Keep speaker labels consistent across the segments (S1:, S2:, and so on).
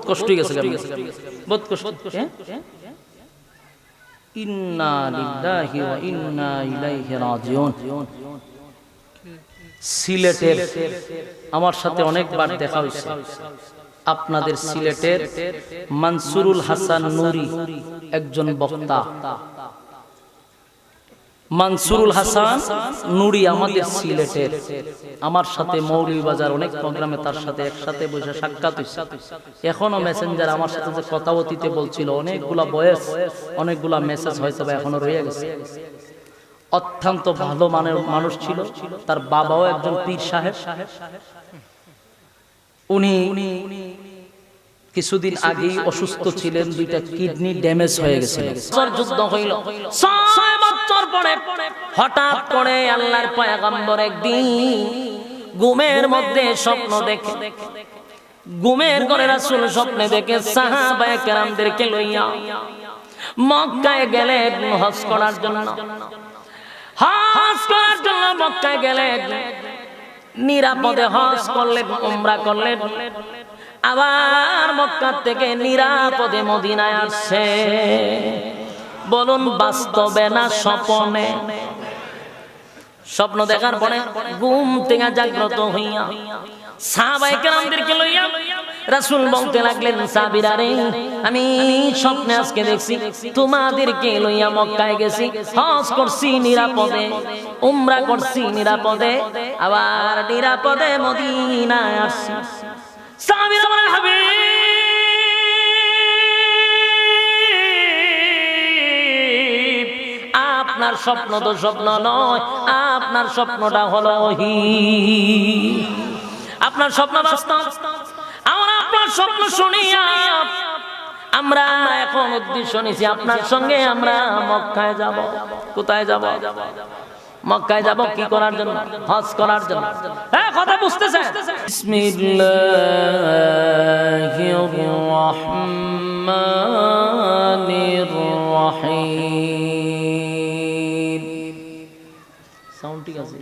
S1: কষ্ট হয়ে গেছে, বহুত কষ্ট। ইন্না লিল্লাহি ওয়া ইন্না ইলাইহি রাজিউন। সিলেটের আমার সাথে অনেকবার দেখা হয়েছে। আপনাদের সিলেটের মানসুরুল হাসান নুরি একজন বক্তা। মানসুরুল হাসান নুরি আমাদের সিলেটের, আমার সাথে মৌলভীবাজার অনেক প্রোগ্রামে তার সাথে একসাথে বসে সাক্ষাৎ হয়েছে। এখনো মেসেঞ্জার আমার সাথে যে কথা অতীতে বলছিল, অনেকগুলা বয়স, অনেকগুলা মেসেজ হয়তো এখনো রয়ে গেছে। অত্যন্ত ভালো মানের মানুষ ছিল। তার বাবাও একজন পীর সাহেব। উনি কিছুদিন আগেই অসুস্থ ছিলেন, দুইটা কিডনি ড্যামেজ হয়ে গেছিল। যুদ্ধ হইল 6 বছর পরে হঠাৎ করে আল্লাহর পয়গম্বর একদিন ঘুমের মধ্যে স্বপ্ন দেখে, ঘুমের ঘরে রাসূল স্বপ্নে দেখে সাহাবায়ে কেরামদেরকে লইয়া মক্কায় গেলেন হজ করার জন্য। হজ করার জন্য মক্কায় গেলেন, নিরাপদে হজ করলেন, উমরা করলেন, আবার মক্কা থেকে নিরাপদে মদিনায় আসছে। বলুন বাস্তবে না স্বপ্নে? স্বপ্ন দেখার পরে ঘুম থেকে জাগ্রত হইয়া সাহাবায়ে কেরামদেরকে লইয়া রাসূল বলতে লাগলেন, সাহাবীরা রে, আমি স্বপ্নে আজকে দেখছি তোমাদেরকে লইয়া মক্কায় গেছি, হজ করছি নিরাপদে, উমরা করছি নিরাপদে, আবার নিরাপদে মদিনায় আসছি। সাহাবীরা বলেন, হাবিব, আপনার স্বপ্ন তো স্বপ্ন নয়, আপনার স্বপ্নটা হলো ওহী, আপনার স্বপ্ন বাস্তব। আমরা আপনার স্বপ্ন শুনিয়া আমরা এখন উদ্দেশ্য নিছি আপনার সঙ্গে আমরা মক্কায় যাব। কোথায় যাব? মক্কায় যাব কি করার জন্য? হজ করার জন্য। হ্যাঁ, কথা বুঝতেছেন? বিসমিল্লাহির রহমানির রহিম। সাউন্ড ঠিক আছে?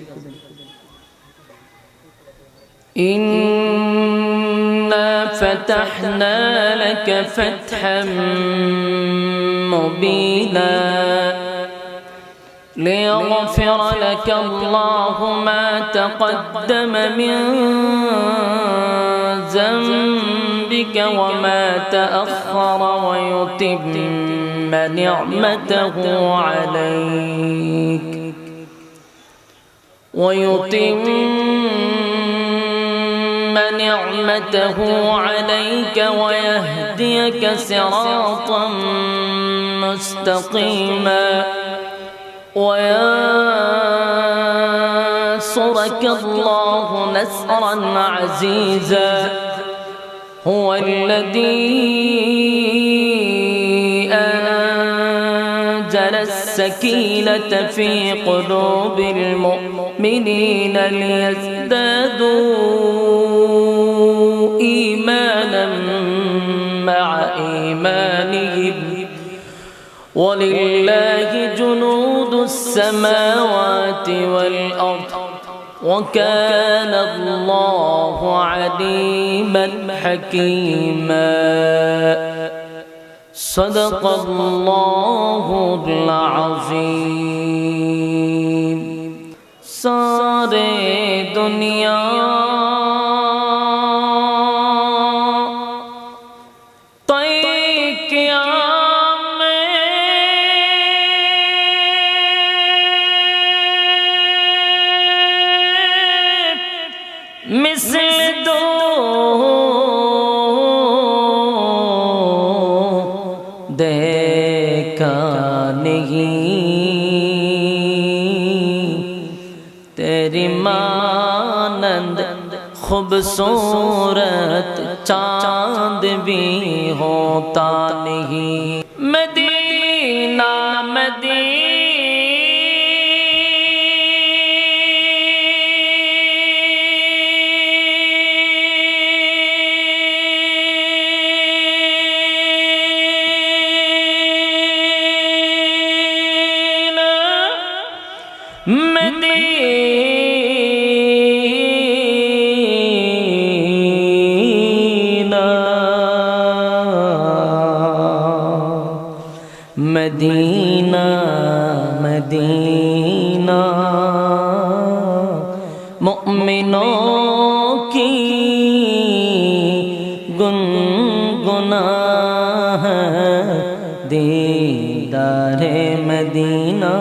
S1: ইন্না ফাতাহনা লাকা ফাতহাম মুবিনা ليغفر لك الله ما تقدم من ذنبك وما تأخر ويتم نعمته عليك ويهديك صراطا مستقيما وينصرك الله نصرا عزيزا هو الذي أنزل السكينة في قلوب المؤمنين ليزدادوا إيمانا مع إيمانهم ولله جنود السماوات والأرض وكان الله عليما حكيما صدق الله العظيم سارے دنیا मिसल दो देखा नहीं तेरी मानंद खूबसूरत चांद भी होता नहीं Medina Medina Medina Medina Medina मुमिनों की गुनगुना है दीदारे मदीना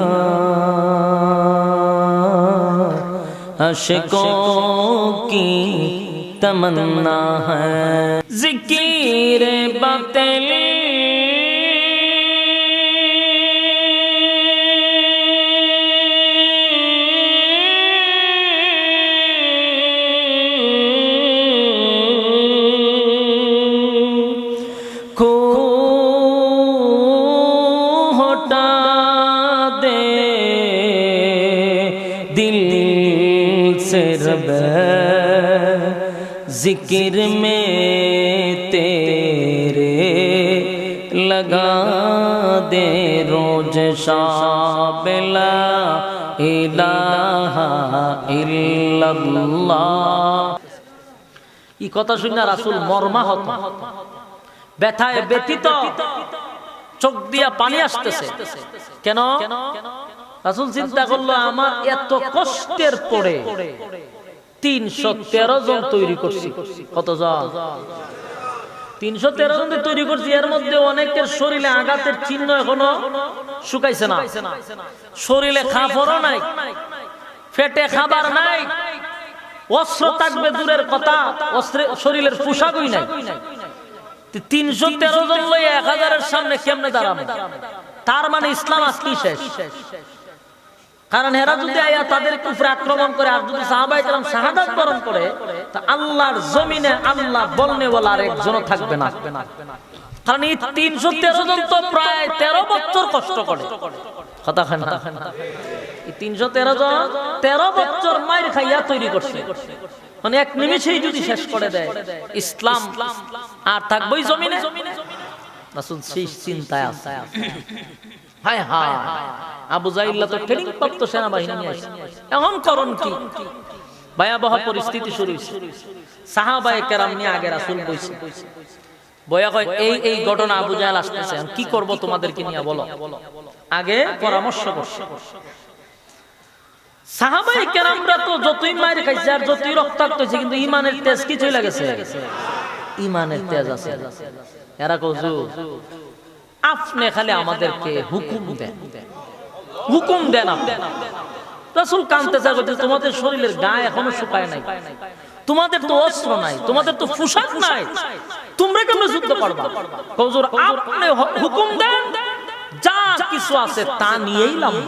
S1: आशिकों की तमन्ना है ज़िक्र बातिल को हटा दे दिल से रब जिक्र में तेरे लगा दे रोज शाब ला इलाहा इल्लल्लाह। এই কথা শুনে রাসূল মর্মাহত, ব্যথায় ব্যথিত, চোখ দিয়া পানি আসতেছে। কেন? রাসূল চিন্তা করলো আমার এত কষ্টের পরে 313 জন তৈরি করছি। কতজন? 313 জন তৈরি করছি। এর মধ্যে অনেকের শরীরে আঘাতের চিহ্ন এখনো শুকাইছে না, শরীরে খাফরও নাই, পেটে খাবার নাই, অস্ত্র থাকবে দূরের কথা, শরীরের পোশাকই নাই। 313 জন লই 1000-এর সামনে কেমনে দাঁড়াবে? তার মানে ইসলাম আজকেই শেষ। কারণ এরা যদি আয়া তাদের উপরে আক্রমণ করে আর যদি সাহাবায়ে কেরাম শাহাদাত বরণ করে, তা আল্লাহর জমিনে আল্লাহ বলনেওয়ালা আর একজনও থাকবে না। কারণ এই 313 জন তো প্রায় 13 বছর কষ্ট করে। কথা খান না, এই 313 জন 13 বছর মাইর খাইয়া তৈরি করছে। মানে এক নিমিষেই যদি শেষ করে দেয় ইসলাম, আর থাকবেই জমিনে? রাসূল সেই চিন্তায় আছে। হায় হায়, আবু জাহিল তো ট্রেনিং প্রাপ্ত সেনাবাহিনী নিয়ে আসে, এখন করণ কি? ভয়াবহ পরিস্থিতি শুরু হইছে। সাহাবায়ে কেরাম নিয়ে আগে রাসূল বইছে, বয়া কয় এই এই ঘটনা আবু জাহেল আসতেছে, কি করব তোমাদেরকে নিয়ে বলো। আগে পরামর্শ করছে। সাহাবায়ে কেরামরা তো যতই মার খাইছে আর যতই রক্তাক্ত হইছে, কিন্তু ঈমানের তেজ কি চলে গেছে? ঈমানের তেজ আছে। এরা কইছো আপনি খালি আমাদেরকে হুকুম দেন, হুকুম দেন। রাসূল কাঁদতেছে, কইতে তোমাদের শরীরের গায়ে এখনো শুকায় নাই, তোমাদের তো অস্ত্র নাই, তোমাদের তো পোশাক নাই, তোমরা কেমনে যুদ্ধ করবা? হুজুর আপনি হুকুম দেন, যা কিছু আছে তা নিয়েই নামব,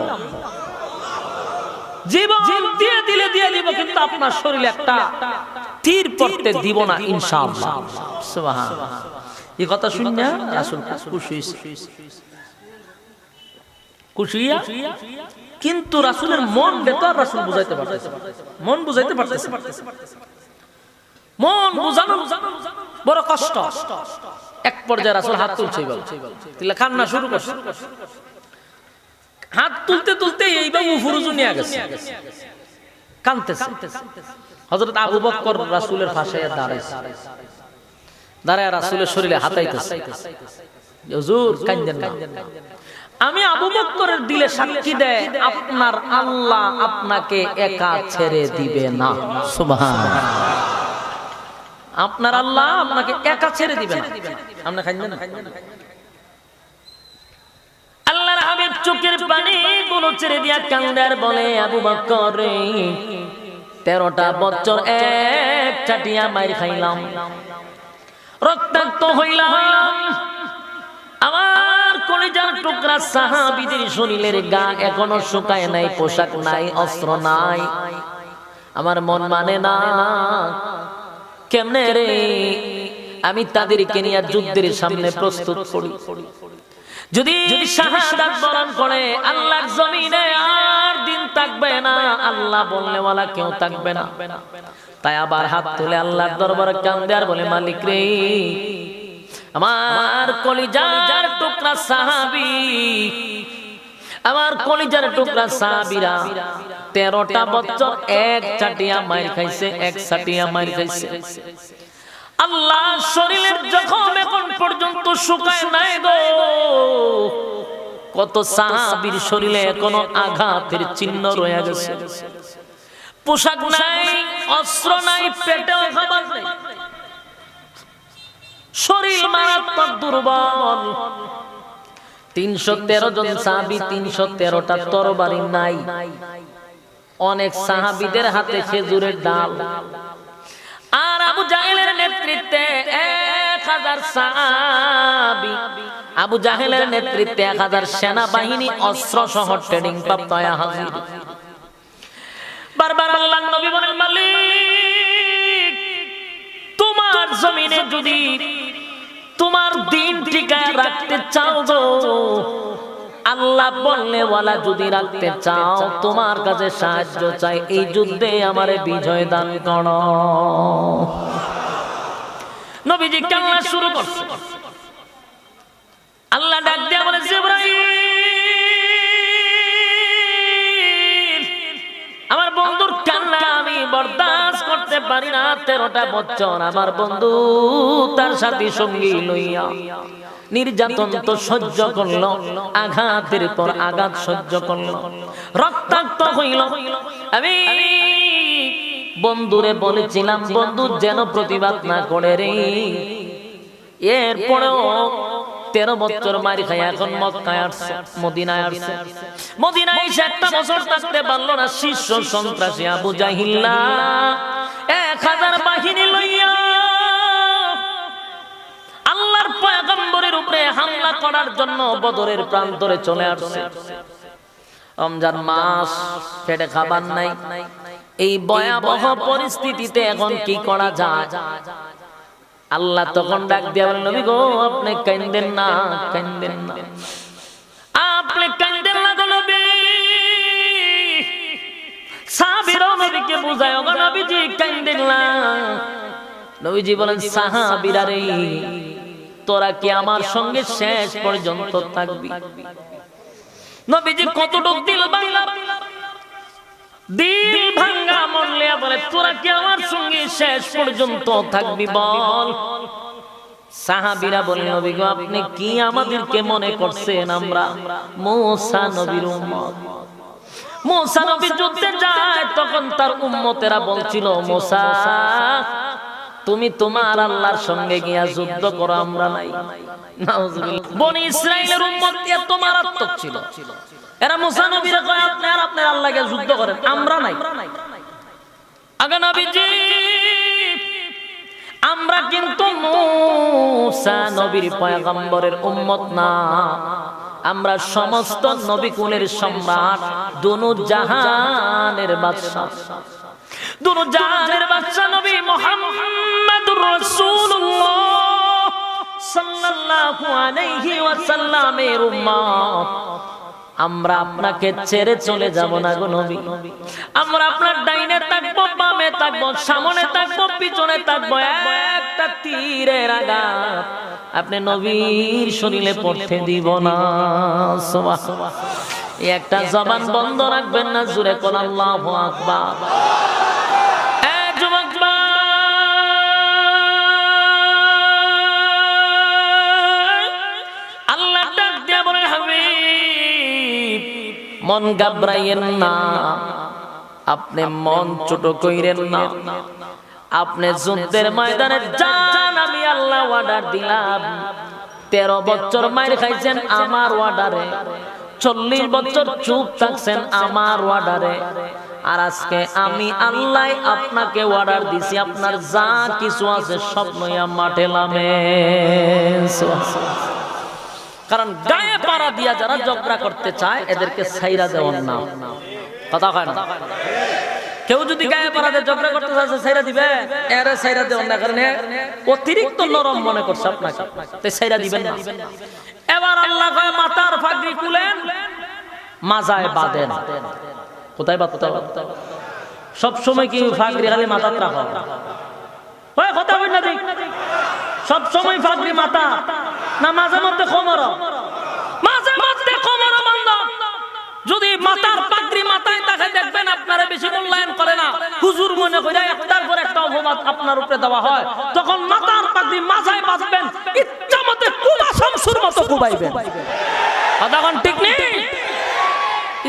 S1: জীবন দিয়ে দিলে দিয়ে দিব, কিন্তু আপনার শরীরে একটা তীর পড়তে দিব না ইনশাআল্লাহ। সুবহানাল্লাহ। এই কথা শুনে রাসূল খুশি খুশিয়া, কিন্তু রাসূলের মন বেতার রাসূল বুঝাইতে পারতেছে, মন বুঝাইতে পারতেছে, মন বুঝানো বড় কষ্ট। এক পর্যায়ে রাসূল হাত তুলছে, তিলা কান্না শুরু করছে। হাত তুলতে তুলতে এইভাবে ফুরুজু নিয়ে গেছে, কাঁদতেছে। হযরত আবু বকর রাসূলের পাশে দাঁড়াইছে, দাঁড়ায় রাসূলের শরীরে হাতাইতেছে। হুজুর কাঁদেন না, আমি আবু বকরের দিলে সাক্ষী দেয় আপনার আল্লাহ আপনাকে একা ছেড়ে দিবে না। সুবহানাল্লাহ। আপনার আল্লাহ আপনাকে একা ছেড়ে দিবে না। আপনি কাঁদেন না। আল্লাহর হাবিব চোখের পানি গুলো ছেড়ে দিয়া কান্দার বলে, আবু বকর রে, 13টা বছর এক চাটিয়া মাইর খাইলাম, রক্তাক্ত হইলাম, আমার কলিজার টুকরা সাহাবীদের শরীরের গা এখনো শুকায় নাই, পোশাক নাই, অস্ত্র নাই, আমার মন মানে না। কেমনে রে আমি তাদেরকে নিয়ে যুদ্ধের সামনে প্রস্তুত করি? যদি শাহাদাত বরণ করে আল্লাহর জমিনে আর দিন থাকবে না, আল্লাহ বলনেওয়ালা কেউ থাকবে না। তাই আবার হাত তুলে আল্লাহর দরবারে কান্দে আর বলে, মালিক রে, আমার কলিজার টুকরা সাহাবী, আমার কলিজার টুকরা সাহাবীরা 13টা বছর এক চাটিয়া মাইর খাইছে, এক চাটিয়া মাইর খাইছে। আল্লাহ শরীরের জখম এখন পর্যন্ত শুকায় নাই গো, কত সাহাবীর শরীরে এখনো আঘাতের চিহ্ন রয়ে গেছে, পোশাক নাই, অস্ত্র নাই, পেটেও খাবার নাই, শরীর মারাত্মক দুর্বল। 313 জন সাহাবী, 313টা তরবারি নাই। অনেক সাহাবীদের হাতে খেজুরের ডাল। আর আবু জাহেলের নেতৃত্বে 1000 সাহাবী, আবু জাহেলের নেতৃত্বে 1000 সেনাবাহিনী অস্ত্র সহ ট্রেনিং প্রাপ্ত হাজির। বারবার আল্লাহর নবী বলেন, মালিক তোমার জমিনে যদি তোমার দিন টিকায় রাখতে চাও গো, আল্লাহ বললে ওয়ালা যদি রাখতে চাও, তোমার কাছে সাহায্য চাই, এই যুদ্ধে আমারে বিজয় দান করো। নবীজি কান্না শুরু করছে। আল্লাহ ডাক দিয়ে বলে, জিবরাইল আমার বন্ধুর কান্না আমি বরদাস্ত করতে পারি না। 13টা বছর আমার বন্ধু তার সাথী সঙ্গী লইয়া নির্যাতন তো সহ্য করলো, আঘাতের পর আঘাত সহ্য করলো, রক্তাক্ত হইল। আমি বন্ধুরে বলেছিলাম বন্ধু যেন প্রতিবাদ না করে রে। এরপরেও 13 বছর মার খাই এখন মক্কায় আসছে, মদিনায় আসছে। মদিনায় এসে একটা বছর থাকতে পারলো না। শীর্ষ সন্ত্রাসী আবু জাহিল্লা 1000 বাহিনী লইয়া আল্লাহর পয়গম্বরের উপরে হামলা করার জন্য বদরের প্রান্তরে চলে আসছে। রমজান মাস, পেটে খাবার নাই। এই ভয়াবহ পরিস্থিতিতে এখন কি করা যায়? আল্লাহ তখন ডাক দিয়া বলেন, নবী গো আপনি কাঁদেন না, কাঁদেন না, আপনি কাঁদেন না গো নবী। সাহাবীরা নবীকে বুঝায়, গো নবীজি কাঁদেন না। নবীজি বলেন, সাহাবীরা রে তোরা কি আমার সঙ্গে শেষ পর্যন্ত থাকবি? নবীজি কতটুক দিল বাংলা, দিল ভাঙ্গা মরলে বলে, তোরা কি আমার সঙ্গে শেষ পর্যন্ত থাকবি বল। সাহাবীরা বলেন, নবী গো আপনি কি আমাদেরকে মনে করছেন আমরা মুসা নবীর উম্মত? মুসা নবী যুদ্ধে যায় তখন তার উম্মতেরা বলছিল, মুসা তুমি তোমার আল্লাহর সঙ্গে গিয়া যুদ্ধ করো, আমরা নাই। নাউজুবিল্লাহ। বনি ইসরাইলের উম্মত এত মারাত্মক ছিল, এরা মুসা নবীরে কয় আপনি আর আপনার আল্লাহকে যুদ্ধ করেন, আমরা নাই। আগে নবীজি আমরা কিন্তু মুসা নবীর পয়গম্বরের উম্মত না, আমরা সমস্ত নবী কুলের সম্রাট, দুনু জাহানের বাদশা, দুনু জাহানের বাদশা নবী মুহাম্মদুর রাসূলুল্লাহ সাল্লাল্লাহু আলাইহি ওয়াসাল্লামের উম্মত। আমরা আপনাকে ছেড়ে চলে যাব না গো নবী। আমরা আপনার ডাইনে থাকবো, বামে থাকবো, সামনে থাকবো, পিছনে থাকবো, একটা তীরের আঘাত আপনি নবীর শরীরে পড়তে দিব না। সুবহানাল্লাহ। একটা জবান বন্ধ রাখবেন না, জোরে কোন আল্লাহু আকবার। আল্লাহ ডাক দিয়ে বলে, হাবিব মন ঘাবড়াইয়েন না, আপনি মন ছোট কইরেন না, আপনি যুদ্ধের ময়দানে যান, আমি আল্লাহ অর্ডার দিলাম। 13 বছর মাইর খাইছেন আমার অর্ডারে, 40 বছর চুপ থাকছেন আমার অর্ডারে, আর আজকে আমি আল্লাহ আপনাকে অর্ডার দিছি, আপনার যা কিছু আছে সব নয়া মাঠে নামেন। কারণ গায়ে পাড়া দিয়া যারা ঝগড়া করতে চায় এদেরকে ছাইরা দেওয়ার না, কথা হয় না। কেউ যদি গায়ে পাড়াতে ঝগড়া করতে চাচ্ছে ছাইরা দিবে, এরে ছাইরা দেওয়ার না, কারণ অতিরিক্ত নরম মনে করছে আপনাকে, তাই ছাইরা দিবেন না। এবার আল্লাহ কয় মাথার ফাগড়ি খুলেন, মাজায় বাঁধেন। কোথায় বাঁধতে হবে? সব সময় কি ফাগড়ি খালি মাথাত রাখো? ওই কথা বল না, দেখ সব সময় ফাগড়ি মাথা না, মাঝে মধ্যে কোমর, মাঝে মধ্যে কোমর বন্ধ। যদি মাথার পাগড়ি মাথায় থাকে দেখবেন আপনারা বেশি মূল্যায়ন করে না, হুজুর মনে করে একটার পর একটা অপবাদ আপনার উপরে দেওয়া হয়, তখন মাথার পাগড়ি মাথায় বাঁধবেন, ইচ্ছামতে কুবা শামসুর মতো কুবাইবেন। কতক্ষণ ঠিক নেই?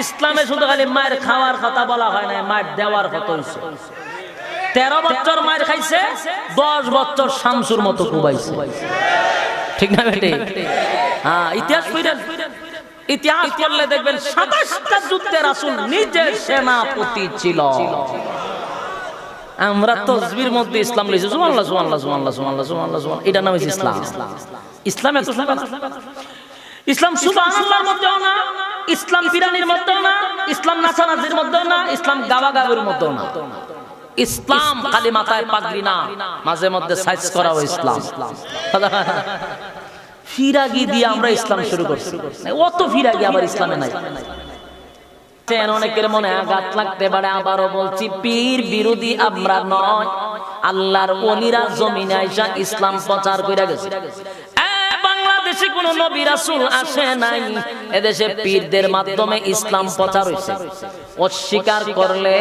S1: ইসলামে শুধু খালি মায়ের খাওয়ার কথা বলা হয় না, মায়ের দেওয়ার কথা হয়েছে। 13 বছর মায়ের খাইছে, 10 বছর শামসুর মতো কুবাইছে, ঠিক না বেটি? হ্যাঁ, ইতিহাস পড়লে দেখবেন 27টা যুদ্ধে রাসূল নিজে সেনাপতি ছিল। আমরা তসবির মধ্যে ইসলাম লিখছি, সুবহানাল্লাহ সুবহানাল্লাহ সুবহানাল্লাহ সুবহানাল্লাহ সুবহানাল্লাহ সুবহানাল্লাহ, এটা নাম হচ্ছে ইসলাম। ইসলাম এত সুবহান, ইসলাম সুবহানাল্লাহর মধ্যেও না, ইসলাম বিরানির মধ্যেও না, ইসলাম নাচানাচির মধ্যেও না, ইসলাম গাওয়াগাওয়ির মধ্যেও না। ইসলাম খালি মাথায় পাগড়ি না, মাঝে মধ্যে সাইজ করাও ইসলাম। ফিরাগি দিয়ে আমরা ইসলাম শুরু করছি, অত ফিরাগি আবার ইসলামে নাই। অনেকের মনে আঘাত লাগতে পারে, আবারও বলছি, পীর বিরোধী আমরা নয়। আল্লাহর ওলিরা জমিনে আইসা ইসলাম প্রচার করে গেছে। বাংলাদেশে কোন নবী রাসূল আসে নাই, এদেশে পীরদের মাধ্যমে ইসলাম প্রচার হইছে। অস্বীকার করলে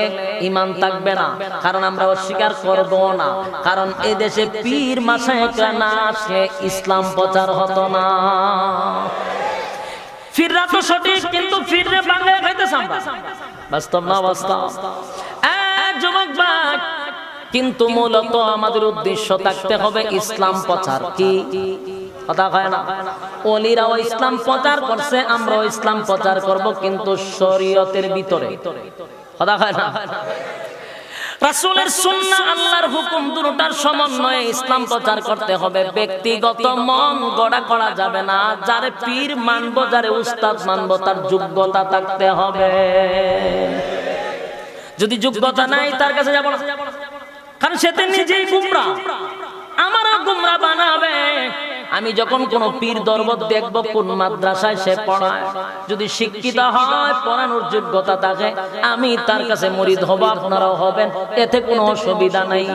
S1: ঈমান থাকবে না, কারণ আমরা অস্বীকার করব না, কারণ এদেশে পীর মাশায়েখরা না আসলে ইসলাম প্রচার হতো না। ফিররা তো সঠিক, কিন্তু ফিররে বাংলায় খাইতেছ আমরা, বাস্তব না বাস্তব? যুবক ভাই, কিন্তু মূলত আমাদের উদ্দেশ্য থাকতে হবে ইসলাম প্রচার। কি কথা হয় না? ওলিরাও ইসলাম প্রচার করছে, আমরাও ইসলাম প্রচার করব, কিন্তু শরীয়তের ভিতরে। কথা হয় না? রাসূলের সুন্নাহ, আল্লাহর হুকুম, দুটোটার সমন্বয়ে ইসলাম প্রচার করতে হবে। ব্যক্তিগত মন গড়া করা যাবে না। যারে পীর মানবো, যারে উস্তাদ মানবো, তার যোগ্যতা থাকতে হবে। যদি যোগ্যতা নাই, তার কাছে যাব না, কারণ সে তো নিজেই গুমরা, আমারও গুমরা বানাবে। আমি যখন কোন পীর দরবার দেখবো কোন মাদ্রাসায় সে পড়ায়, যদি শিক্ষিত হয়, পড়ানোর যোগ্যতা থাকে, আমি তার কাছে মুরিদ হব, আপনারাও হবেন, এতে কোনো অসুবিধা নাই।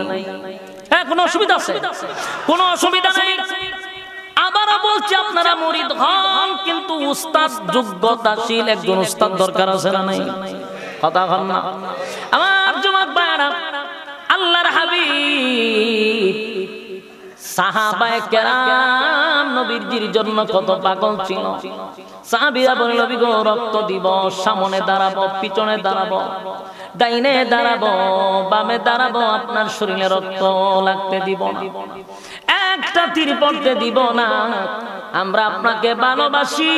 S1: হ্যাঁ, কোনো অসুবিধা আছে? কোনো অসুবিধা নাই। আবারও বলছি, আপনারা মুরিদ হন, কিন্তু উস্তাদ, যোগ্যতাশীল একজন উস্তাদ দরকার আছে না নাই? কথা হন না আমার যুবক ভাইরা? আল্লাহর হাবিব সাহাবায়ে কেরাম নবীর জন্য কত পাগল ছিল। সাহাবীরা বলে, নবী গো, রক্ত দিব, সামনে দাঁড়াবো, পিছনে দাঁড়াবো, ডাইনে দাঁড়াবো, বামে দাঁড়াবো, আপনার শরীরে রক্ত লাগতে দিব না, একটা তীর পড়তে দিব না। আমরা আপনাকে ভালোবাসি,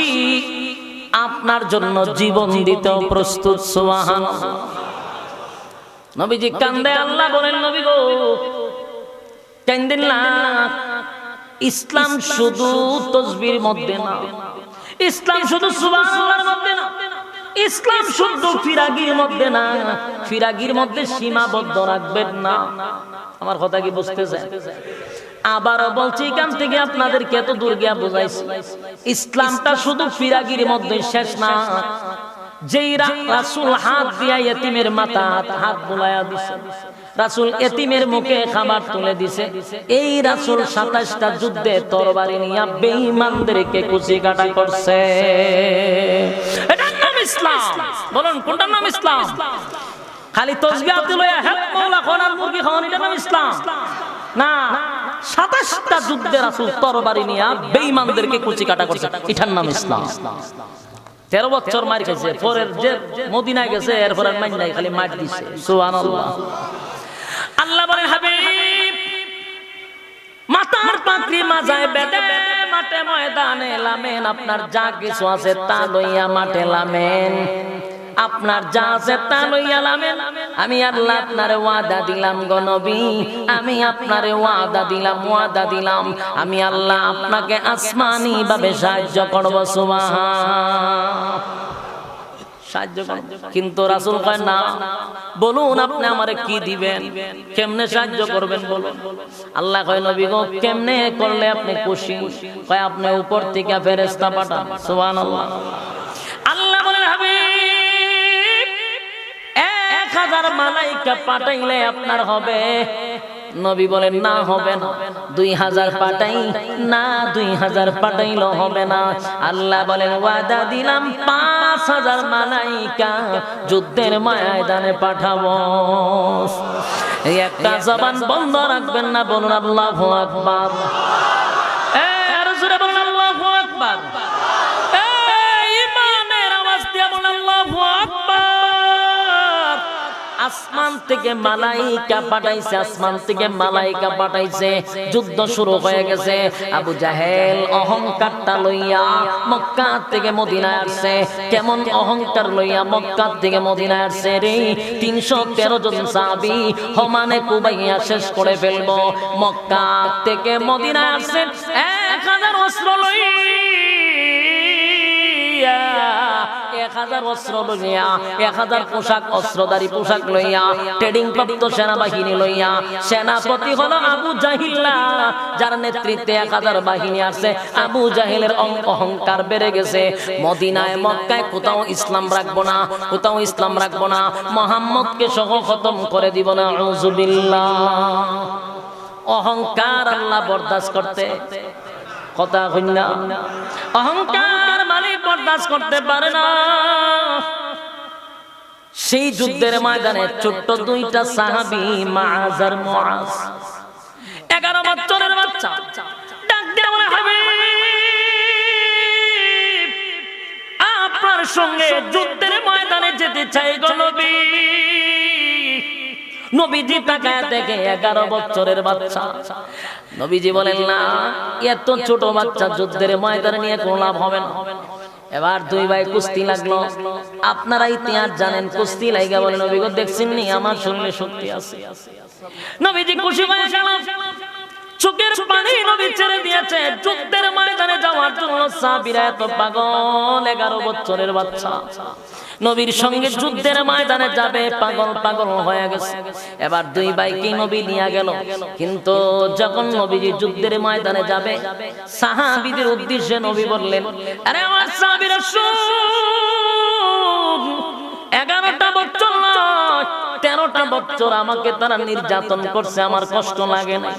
S1: আপনার জন্য জীবন দিতেও প্রস্তুত। সুবহানাল্লাহ। নবীজি কান্দে, আল্লাহ বলেন, নবী গো, কান্দেন না। ইসলাম শুধু তাসবির মধ্যে না, ইসলাম শুধু সুবহানাল্লাহর মধ্যে না, ইসলাম শুধু ফিরাগির মধ্যে না। ফিরাগির মধ্যে সীমাবদ্ধ রাখবেন না। আমার কথা কি বুঝতেছেন? আবারও বলছি, এখান থেকে আপনাদেরকে এত দূর গিয়া বুঝাইছি, ইসলামটা শুধু ফিরাগির মধ্যে শেষ না। যেই রাসূল হাত দিয়া ইতিমের মাথা হাত বুলাইয়া দিছে, রাসূল ইতিমের মুখে খাবার তুলে দিছে, এই রাসূল 27টা যুদ্ধে তরবারি নিয়ে বেঈমানদেরকে কুচি কাটা করছে। এটার নাম ইসলাম। বলুন, কোনটার নাম ইসলাম? খালি তাসবিহ তুলে হেড মাওলা খানার মুরগি খাওয়ান, এটার নাম ইসলাম না। 27টা যুদ্ধে রাসূল তরবারি নিয়ে বেঈমানদেরকে কুচি কাটা করছে, এটার নাম ইসলাম। 13 বছর মার খাইছে, পরের যে মদিনায় গেছে, এরপর আর মার নাই, খালি মার দিছে। সুবহানাল্লাহ। আল্লাহ বলেন, হাবিব, মাথার পাগড়ি মাজায় বেঁধে মাঠে ময়দানে লামেন, আপনার যা কিছু আছে তা লইয়া মাঠে লামেন, আপনার যা আছে তা লইয়া লামেন। আমি আল্লাহ আপনারে ওয়াদা দিলাম গো নবী, আমি আপনারে ওয়াদা দিলাম, আমি আল্লাহ আপনাকে আসমানি ভাবে সাহায্য করব। সুবহান, সাহায্য করব। কিন্তু রাসূল কয় না, বলুন আপনি আমারে কি দিবেন, কেমনে সাহায্য করবেন বলুন। আল্লাহ কয়, নবী গো, কেমনে করলে আপনি খুশি? কয়, আপনি উপর থেকে ফেরেশতা পাঠান। সুবহানাল্লাহ। আল্লাহ বলেন, হাবিব, 1000 মালাইকা পাঠাইলে আপনার হবে। নবী বলেন, না, হবে না। 2000 পাঠাই না, 2000 পাঠাইলো হবে না। আল্লাহ বলেন, ওয়াদা দিলাম 5000 মালাইকা যুদ্ধের ময়দানে পাঠাবো। এই একটা জবান বন্ধ রাখবেন না, বলুন আল্লাহু আকবার। আরো জোরে বলুন আল্লাহু আকবার। আসমান থেকে মালাইকা পাঠাইছে, আসমান থেকে মালাইকা পাঠাইছে, যুদ্ধ শুরু হয়ে গেছে। আবু জাহেল অহংকারটা লইয়া মক্কা থেকে মদিনায় আসছে। কেমন অহংকার লইয়া মক্কা থেকে মদিনায় আসছে রে, 313 জন সাহাবী হমানে কুবাইয়া শেষ করে ফেলবো। মক্কা থেকে মদিনায় আসছে 1000 অস্ত্র লইয়া, 1000 অস্ত্র লইয়া, 1000 পোশাক অস্ত্রধারী পোশাক লইয়া, ট্রেডিং প্রাপ্ত সেনাবাহিনী লইয়া। সেনাপতি হলো আবু জাহিল, যার নেতৃত্বে 1000 বাহিনী আছে। আবু জাহিলের অহংকার বেড়ে গেছে। মদিনায় মক্কায় কোথাও ইসলাম রাখবো না, কোথাও ইসলাম রাখবো না, মুহাম্মদকে সহ খতম করে দিব না। আউযুবিল্লাহ। অহংকার আল্লাহ বরদাস্ত করতে, কথা কইনা, অহংকার মালিক বরদাস্ত করতে পারে না। সেই যুদ্ধের ময়দানে ছোট্ট 2টা সাহাবী মাআজ আর মুআজ, 11 বছরের বাচ্চা, ডাক দিয়ে বলে, হাবিব আপনার সঙ্গে যুদ্ধের ময়দানে যেতে চাই গো নবী। নবীজি তাকায় দেখে 11 বছরের বাচ্চা। নবীজি বলেন, না, এত ছোট বাচ্চা যুদ্ধের ময়দানে নিয়ে কোনো লাভ হবে না। এবার 2 ভাই কুস্তি লাগলো। আপনারা ইতিহাস জানেন, কুস্তি লাগা বলে, নবী গো দেখছেন নি আমার শরীরে শক্তি আছে। নবীজি খুশি হয়ে গেল, চোখের পানি নবী ছেড়ে দিয়েছে। যুদ্ধের ময়দানে যাওয়ার জন্য সাহাবীরা এত পাগল, 11 বছরের বাচ্চা নবীর সঙ্গে যুদ্ধের ময়দানে যাবে, পাগল পাগল হয়ে গেছে। এবার 2 ভাইকে নবী নিয়ে গেল, কিন্তু যখন নবীজি যুদ্ধের ময়দানে যাবে, সাহাবীদের উদ্দেশ্যে নবী বললেন, আরে আমার সাহাবীরা শুন, 11টা বছর নয়, 13টা বছর আমাকে তারা নির্যাতন করছে, আমার কষ্ট লাগে না,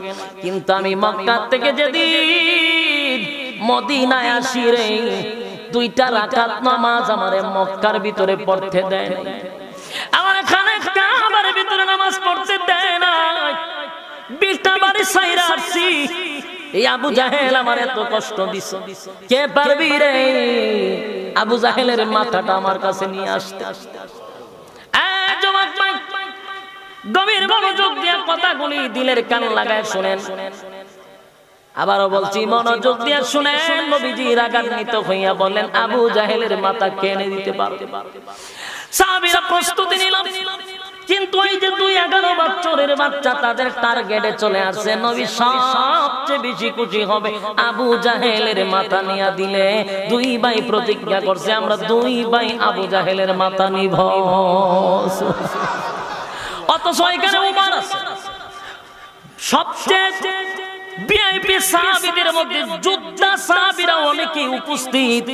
S1: কিন্তু আমি মক্কা থেকে যেদিন মদিনায় আসি রে, 2টা রাকাত নামাজ আমারে মক্কার ভিতরে পড়তে দেয় না, আমার খানে কাবার ভিতরে নামাজ পড়তে দেয় না, 20টা বাড়ি ছাইরা আসছি। এই আবু জাহেল আমার এত কষ্ট দিছে, কে পারবি রে আবু জাহেলের মাথাটা আমার কাছে নিয়ে আসতে। গভীর মনোযোগ দিয়ে কথাগুলি দিলের কান লাগায় শুনেন। আবারও বলছি, মনোযোগ দিয়ে শুনেন। নবীজি রাগান্বিত হইয়া বলেন, আবু জাহেলের মাথা কেনে দিতে পারবে? সাহাবীরা প্রস্তুতি নিল, কিন্তু এই যে 11 বছরের বাচ্চা, তাদের টার্গেটে চলে আসছে। নবী সবচেয়ে বেশি খুশি হবে আবু জাহেলের মাথা নিয়া দিলে। 2 ভাই প্রতিজ্ঞা করছে, আমরা 2 ভাই আবু জাহেলের মাথা নিব। অথচ এখানে উমর আছে, সবচেয়ে ভিআইপি সাহাবীদের মধ্যে যোদ্ধা সাহাবীরা অনেকেই উপস্থিত।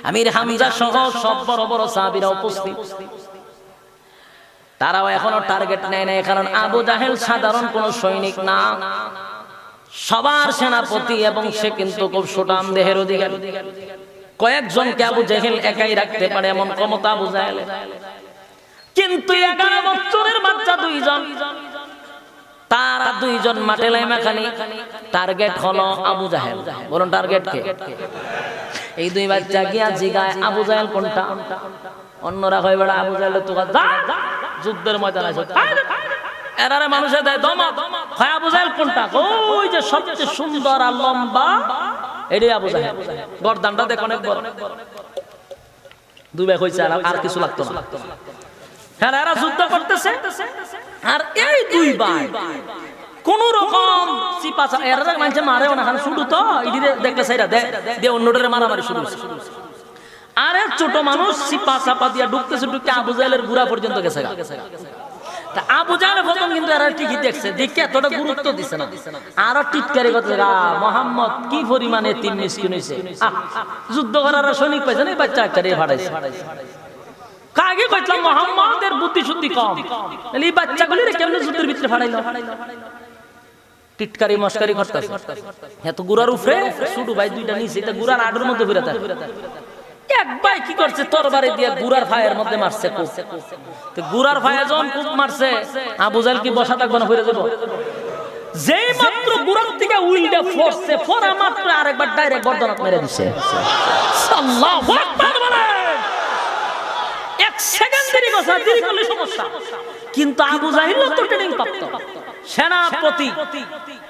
S1: আমির হামজা সহ সব বড় বড় সাহাবীরা উপস্থিত। তারাও এখনো টার্গেট নেয় না, কারণ আবু জাহেল সাধারণ কোন সৈনিক না, সবার সেনাপতি, এবং সে কিন্তু খুব সুঠাম দেহের অধিকারী। কয়েকজনকে আবু জাহেল একাই রাখতে পারে, এমন ক্ষমতা আবু জাহেলের। কিন্তু 11 বছরের বাচ্চা 2 জন, তারা 2 জন মাঠে লাইমা খালি টার্গেট হলো আবু জাহেল। বলুন টার্গেট কে? এই 2 বাচ্চা গিয়া জিগায়, আবু জাহেল কোনটা? অন্যরা কয়, বেড়া আবু জাহেল তো যুদ্ধের ময়দানে আছে, এরারে মানুষে দেয় দমক। হয় আবু জাহেল কোনটা? ওই যে সবচেয়ে সুন্দর আর লম্বা, এটাই আবু জাহেল। গর্দানটা দেখো অনেক বড়। 2 ভাই কইছে আর কিছু লাগতো না। হ্যাঁ, এরা যুদ্ধ করতেছে, আর এই 2 ভাই কোন রকম চিপাচা, এরা মানুষে মারেও না, শুধু তো দেখলে সেইটা দে অন্যটারে মারামারি শুরু হচ্ছে। আরে ছোট মানুষ চিপা চাপা দিয়া ঢুকতেছে, ঢুকতে আবু জাহেলের গুড়া পর্যন্ত গেছে। আবু জাহেল প্রথম কিন্তু এরা ঠিকই দেখছে, দেখে এতটা গুরুত্ব দিছে না। আর টিটকারি করতে, মোহাম্মদ কি পরিমাণে 3 মিসকিন হইছে, যুদ্ধ করার সৈনিক পাইছে না, এই বাচ্চা একটা রে ফাটাইছে। কাগে কইতাম মোহাম্মদের বুদ্ধি শুদ্ধি কম, এই বাচ্চাগুলি রে কেমনে যুদ্ধের ভিতরে ফাটাইলো? টিটকারি মস্কারি করতেছে। এত গুড়ার উপরে ছোট ভাই 2টা নিচে, এটা গুড়ার আডের মধ্যে ঘুরে থাকে। এক ভাই কি করছে, তরবারি দিয়ে গুড়ার ফায়ের মধ্যে মারছে। তো গুড়ার ফায়ে যখন খুব মারছে, আবু জাহেল কি বসা থাকবে না, ফিরে যাব? যেই মাত্র গুড়ার থেকে উইন্ডা ফোরছে, ফোরা মাত্র আরেকবার ডাইরেক্ট গর্দনাত মেরে দিছে। আল্লাহু আকবার বলেন। 1 সেকেন্ড দেরি করছে, দেরি করলে সমস্যা। কিন্তু আবু জাহিল তো ট্রেনিং প্রাপ্ত সেনাপতি,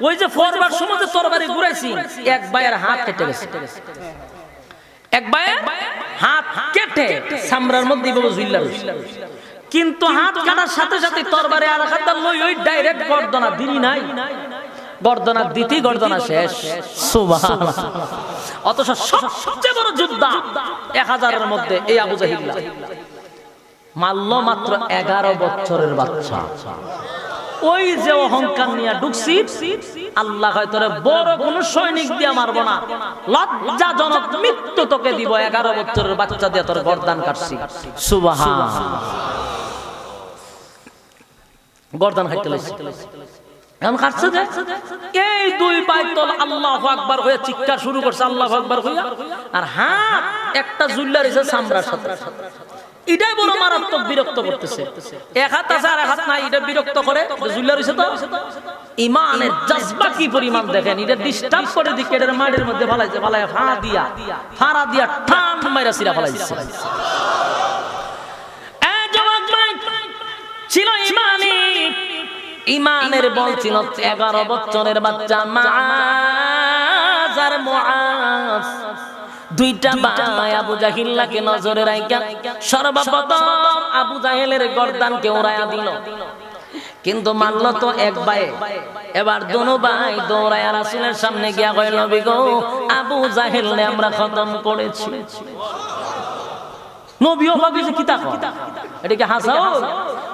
S1: ওই যে ফরওয়ার্ড সময় তরবারি ঘুরাইছি, এক ভাইয়ের হাত কেটে গেছে, এক ভাইয়ের হাত কেটে সামরার মধ্যে এইভাবে ঝুললা রইছে। কিন্তু হাত কাটার সাথে সাথে তরবারি আর হাত লই ওই ডাইরেক্ট গর্দনা, দেরি নাই, গর্দনা দিতেই গর্দনা শেষ। সুবহানাল্লাহ। অথচ সবচেয়ে বড় যোদ্ধা 1000-এর মধ্যে এই আবু জাহিল মারল মাত্র 11 বছরের বাচ্চা। ওই যে অহংকার নিয়ে ঢুকছি, আল্লাহ হয়তো বড় কোন সৈনিক দিয়ে মারবো না, লজ্জাজনক মৃত্যু তোকে দিব, 11 বছরের বাচ্চা দিয়ে তোর গর্দান কাটছি। সুবহানাল্লাহ। গর্দান খাইতে লাগছে, এখন কাটছে যে এই দুই ভাই তো আল্লাহু আকবার হয়ে চিৎকার শুরু করছে, আল্লাহু আকবার হইয়া, আর হাত একটা জুল্লা রইছে সামরার সাথে। এটাই বড় মারাত্মক বিরক্ত করতেছে। এক হাত আছে আর এক হাত নাই, এটা বিরক্ত করে, জুল্লা রইছে তো। ঈমানের জজবা কি পরিমাণ দেখেন, এটা ডিস্টার্ব করে দিকে এর মাটির মধ্যে ফলাইছে, ফলায় ফাড়া দিয়া ঠান মাইরা সিরা ফলাইছে। এই জবাব ছিল ঈমানি, ঈমানের বল ছিল। 11 বছরের বাচ্চা মুআজ আর মুআজ, দুইটা ভাই আবু জাহিলকে নজরে রাখা সর্বপ্রথম আবু জাহেলের গর্দানকে উড়াইয়া দিল। কিন্তু মানল তো এক ভাই। এবার দোনো ভাই দৌড়ায়া রাসূলের সামনে গিয়া কইল, নবী গো, আবু জাহেলকে আমরা খতম করেছি। নবীও ভাবিছে কি তাকো, এটা কি হাসাও?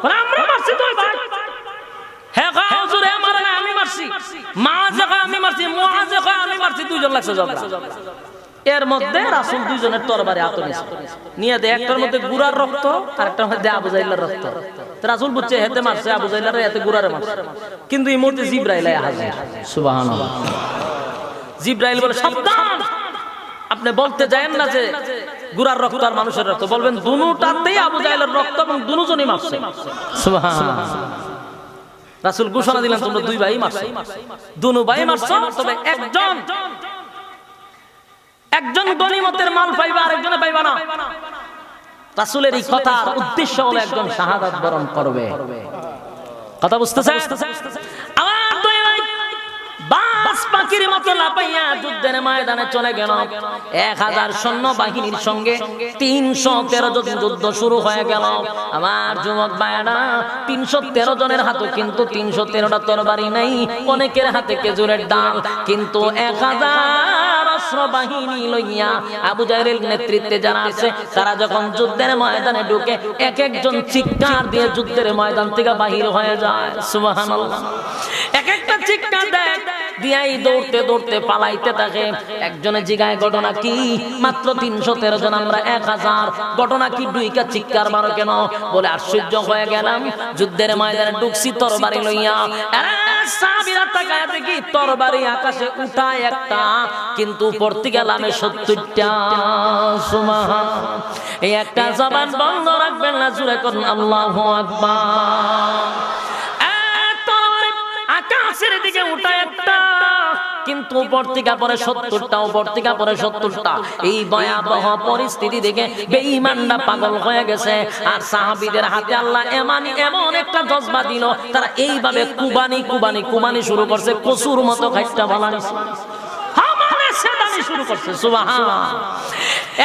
S1: আমরা মারছি তো ভাই। হ্যাঁ হুজুর, এ মারে না, আমি মারছি। মুআজ আমি মারছি, মুআজ আমি মারছি, দুইজন লাগছে ঝগড়া। এর মধ্যে রাসূল দুইজনের তরবারি হাতে নিয়ে দেয়, একটার মধ্যে গুরার রক্ত আর একটার মধ্যে আবু জাহিলের রক্ত। রাসূল বুঝছে হেতে মারছে আবু জাহিলের, এতে গুরারে মারছে। কিন্তু এই মুহূর্তে জিবরাইল আয়া হাজির। সুবহানাল্লাহ। জিবরাইল বলে, সাবধান, আপনি বলতে যায়েন না যে গুরার রক্ত আর মানুষের রক্ত, বলবেন দুটোটাতেই আবু জাহিলের রক্ত এবং দুজনই মারছে। সুবহানাল্লাহ। রাসূল ঘোষণা দিলেন, তোমরা দুই ভাই মারছো, দুনো ভাই মারছো, তবে একজন গনিমতের মাল পাইবা, আরেকজনে পাইবা না। রাসূলের এই কথার উদ্দেশ্য হলো একজন শাহাদাত বরণ করবে। কথা বুঝতেছেন? আমার দুই ভাই বাস পাখির মতো লাফাইয়া যুদ্ধের ময়দানে চলে গেল। 1000 সৈন্য বাহিনীর সঙ্গে 313 জন যুদ্ধ শুরু হয়ে গেল। আমার যুবক ভাইরা, 313 জনের হাতে কিন্তু 313টা তরবারি নাই, অনেকের হাতে খেজুরের ডাল। কিন্তু 1000 অস্ত্র বাহিনী লইয়া আবু জাহেলের নেতৃত্বে যারা আছে, তারা যখন যুদ্ধের ময়দানে ঢুকে এক একজন চিৎকার দিয়ে যুদ্ধের ময়দান থেকে বাহির হয়ে যায়। সুবহানাল্লাহ। এক একটা চিৎকার দেয়, দিয়াই দৌড়তে দৌড়তে পালাইতে থাকে। একজনে জিগায়, ঘটনা কি? মাত্র 313 জন, আমরা 1000, ঘটনা কি? দুইকা চিৎকার মারো কেন? বলে, আশ্চর্য হয়ে গেলাম, যুদ্ধের ময়দানে ঢুকছি তরবারি লইয়া, সাহাবীরা তাকায় দেখি তরবারি আকাশে উঠায় একটা, কিন্তু উপর থেকে লামে 70টা। সুবহানাল্লাহ। এই একটা জবান বন্ধ রাখবেন না, জোরে করুন আল্লাহু আকবার। আকাশের দিকে উঠায় একটা, কিন্তু উপর থেকে পরে 70টা, উপর থেকে পরে 70টা। এই ভয়াবহ পরিস্থিতি দেখে বেঈমানরা পাগল হয়ে গেছে। আর সাহাবীদের হাতে আল্লাহ এমন একটা জজবা দিল, তারা এইভাবে কুবানি শুরু করছে, কসুর মতো খাইটা বানাইছে, হামানে সেদানি শুরু করছে। সুবহানাল্লাহ।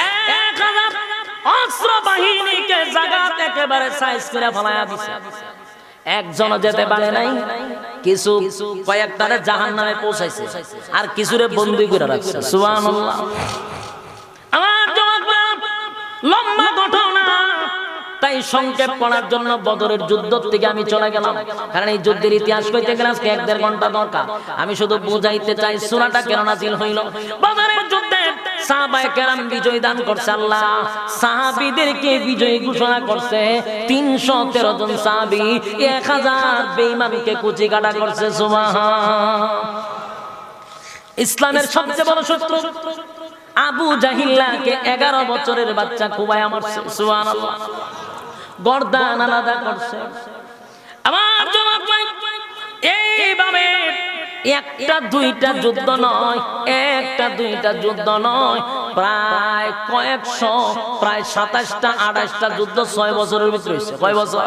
S1: 1000 অস্ত্র বাহিনীকে জাগাত একেবারে সাইজ করে ফলায়া দিছে। একজনও যেতে পারে নাই। কিছু কয়েকটারে জাহান্নামে পৌঁছাইছে, আর কিছুরে বন্দী করে রাখছে। সুবহানাল্লাহ। আমার জবাব লম্বা ঘটনা, তাই সংক্ষেপ করার জন্য বদরের যুদ্ধ থেকে আমি চলে গেলাম, কারণ এই যুদ্ধের ইতিহাস কইতে গেলে আজকে 1-1.5 ঘন্টা দরকার। আমি শুধু বুঝাইতে চাই সূরাটা কেন নাযিল হইল। বদরের যুদ্ধে সাহাবায়ে কেরাম বিজয় দান করছে আল্লাহ, সাহাবীদেরকে বিজয়ী ঘোষণা করছে। 313 জন সাহাবী 1000 বেঈমানকে কুচি কাটা করছে। সুবহানাল্লাহ। ইসলামের সবচেয়ে বড় শত্রু আবু জাহিলকে 11 বছরের বাচ্চা কুবায়া মারছে। সুবহানাল্লাহ। গর্দান আলাদা করছে। আমার জবাব ভাই, এইভাবে একটা দুইটা যুদ্ধ নয়, একটা দুইটা যুদ্ধ নয়, প্রায় কয়েকশো, প্রায় 27টা 28টা যুদ্ধ 6 বছরের ভিতরে হয়েছে। কয় বছর?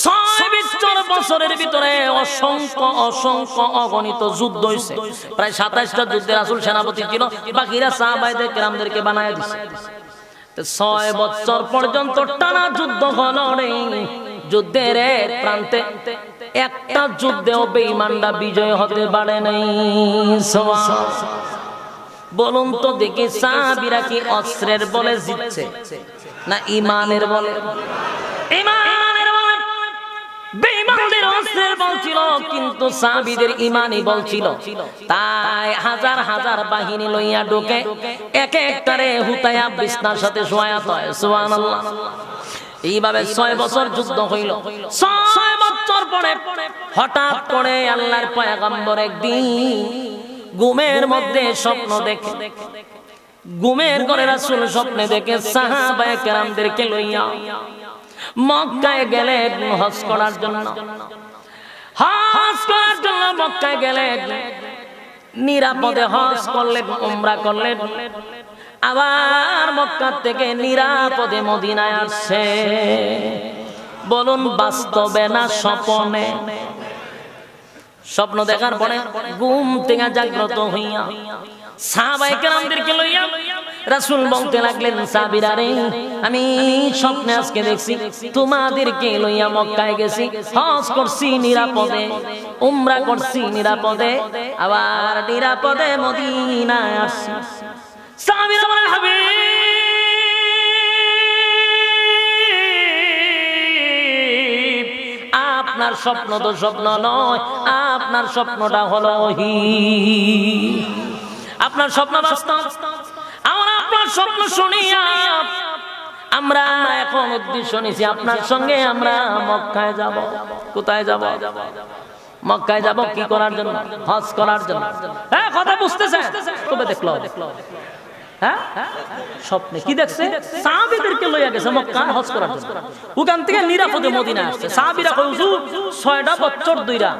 S1: 6 বছরের ভিতরে অসংখ্য অসংখ্য অগণিত যুদ্ধ হয়েছে। প্রায় 27টা যুদ্ধে রাসূল সেনাপতি ছিল, বাকিরা সাহাবায়ে কেরামদেরকে বানায় দিয়েছে। 6 বছর পর্যন্ত টানা যুদ্ধ হলো রে। যুদ্ধের প্রান্তে একটা যুদ্ধেও বেঈমানরা বিজয় হতে পারে নাই। বলুন তো দেখি, সাহাবীরা কি অস্ত্রের বলে জিতছে না ইমানের বলে? ইমানের বলে। বেঈমানদের অস্ত্রের বল ছিল, কিন্তু সাহাবীদের ইমানই বল ছিল। তাই হাজার হাজার বাহিনী লইয়া ঢোকে, এক একটারে হুতায়া বিছনার সাথে শোয়াত হয়। সুবহানাল্লাহ। এইভাবে 6 বছর যুদ্ধ হইল। 6 বছর পরে হঠাৎ করে আল্লাহর পয়গম্বর একদিন ঘুমের মধ্যে স্বপ্ন দেখে। ঘুমের ঘরে রাসূল স্বপ্নে দেখে সাহাবায়ে কেরামদেরকে লইয়া মক্কায় গেলেন হজ করার জন্য। হজ করার জন্য মক্কায় গেলেন, নিরাপদে হজ করলেন, উমরা করলেন, আবার মক্কা থেকে নিরাপদে মদিনায় আসছে। বলুন বাস্তবে না স্বপ্নে? স্বপ্ন দেখার পরে ঘুম থেকে জাগ্রত হইয়া সাহাবায়ে কেরামদেরকে লইয়া রাসূল বলতে লাগলেন, সাহাবীরা রে, আমি স্বপ্নে আজকে দেখছি তোমাদেরকে লইয়া মক্কায় গেছি, হজ করছি নিরাপদে, উমরা করছি নিরাপদে, আবার নিরাপদে মদিনায় আসছি। সাহাবীরা বলেন, হাবিব, আপনার স্বপ্ন তো স্বপ্ন নয়, আপনার স্বপ্নটা হলো ওহী, আপনার স্বপ্ন বাস্তব। আমরা আপনার স্বপ্ন শুনিয়া আমরা এখন উদ্দেশ্য নিছি আপনার সঙ্গে আমরা মক্কায় যাব। কোথায় যাব? মক্কায় যাব কি করার জন্য? হজ করার জন্য। হ্যাঁ, কথা বুঝতেছেন? তবে দেখলো হ্যাঁ স্বপ্নে কি দেখছে? সাহাবীদেরকে লইয়া গেছে মক্কায় হজ করার জন্য, ওখান থেকে নিরাপদে মদিনায় আসছে। সাহাবীরা কয়, হুজুর 6টা বছর ধইরা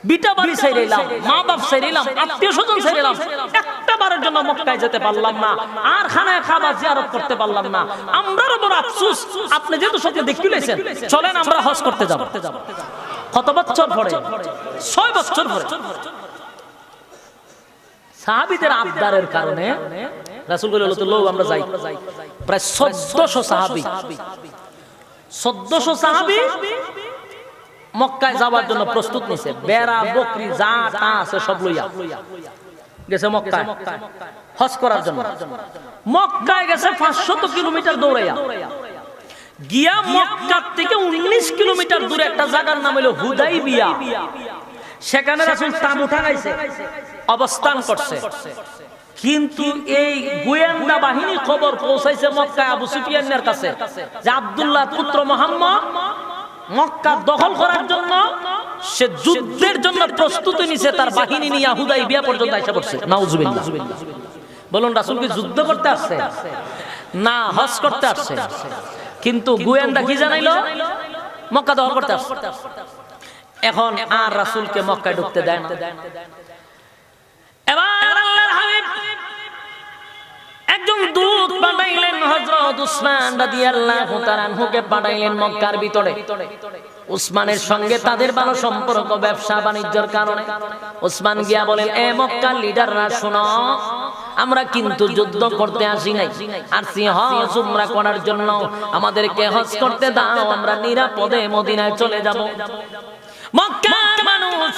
S1: বিটা বাড়ি ছেড়েলাম, মা বাপ ছেড়েলাম, আত্মীয় স্বজন ছেড়েলাম, একটা বারের জন্য মক্কায় যেতে পারলাম না, আর খানায় খাবার জিয়ারত করতে পারলাম না। আমরারও বড় আফসোস, আপনি যেহেতু সত্যি দেখতে লইছেন, চলেন আমরা হজ করতে যাব। কত বছর পরে? 6 বছর পরে। সাহাবীদের আবদারের কারণে রাসূল বলল, তো লও আমরা যাই। প্রায় 1400 সাহাবী, 1400 সাহাবী মক্কায় যাওয়ার জন্য প্রস্তুত নিছে। বেড়া বকরি যা তা আছে সব লইয়া গেছে মক্কায় হজ করার জন্য। মক্কায় গেছে 500 কিলোমিটার দৌড়াইয়া গিয়া মক্কা থেকে 19 কিলোমিটার দূরে একটা জায়গার নাম হলো হুদাইবিয়া। সেখানে রাসূল তাঁবু টাঙাইছে, অবস্থান করছে। কিন্তু এই গোয়েন্দা বাহিনী খবর পৌঁছাইছে মক্কায় আবু সুফিয়ানের কাছে যে আব্দুল্লাহ পুত্র মুহাম্মদ মক্কা দখল করার জন্য সে যুদ্ধের জন্য প্রস্তুতি নিছে, তার বাহিনী নিয়ে হুদাইবিয়া পর্যন্ত এসে পড়ছে। নাউজুবিল্লাহ। বলুন, রাসূল কি যুদ্ধ করতে আসছে না হজ করতে আসছে? কিন্তু গোয়েন্দা কি জানাইলো? মক্কা দখল করতে আসছে। এখন আর রাসূলকে মক্কায় ঢুকতে দেয় না। এবার আল্লাহর হাবিব একজন দূত পাঠাইলেন, হযরত উসমান রাদিয়াল্লাহু তাআলা আনহুকে পাঠাইলেন মক্কার ভিতরে। উসমানের সঙ্গে তাদের ভালো সম্পর্ক ব্যবসা বাণিজ্যের কারণে। উসমান গিয়া বলেন, এ মক্কার লিডাররা শুনো, আমরা কিন্তু যুদ্ধ করতে আসি নাই, আসছি হজ উমরা করার জন্য। আমাদেরকে হজ করতে দাও, আমরা নিরাপদে মদিনায় চলে যাব। মক্কার মানুষ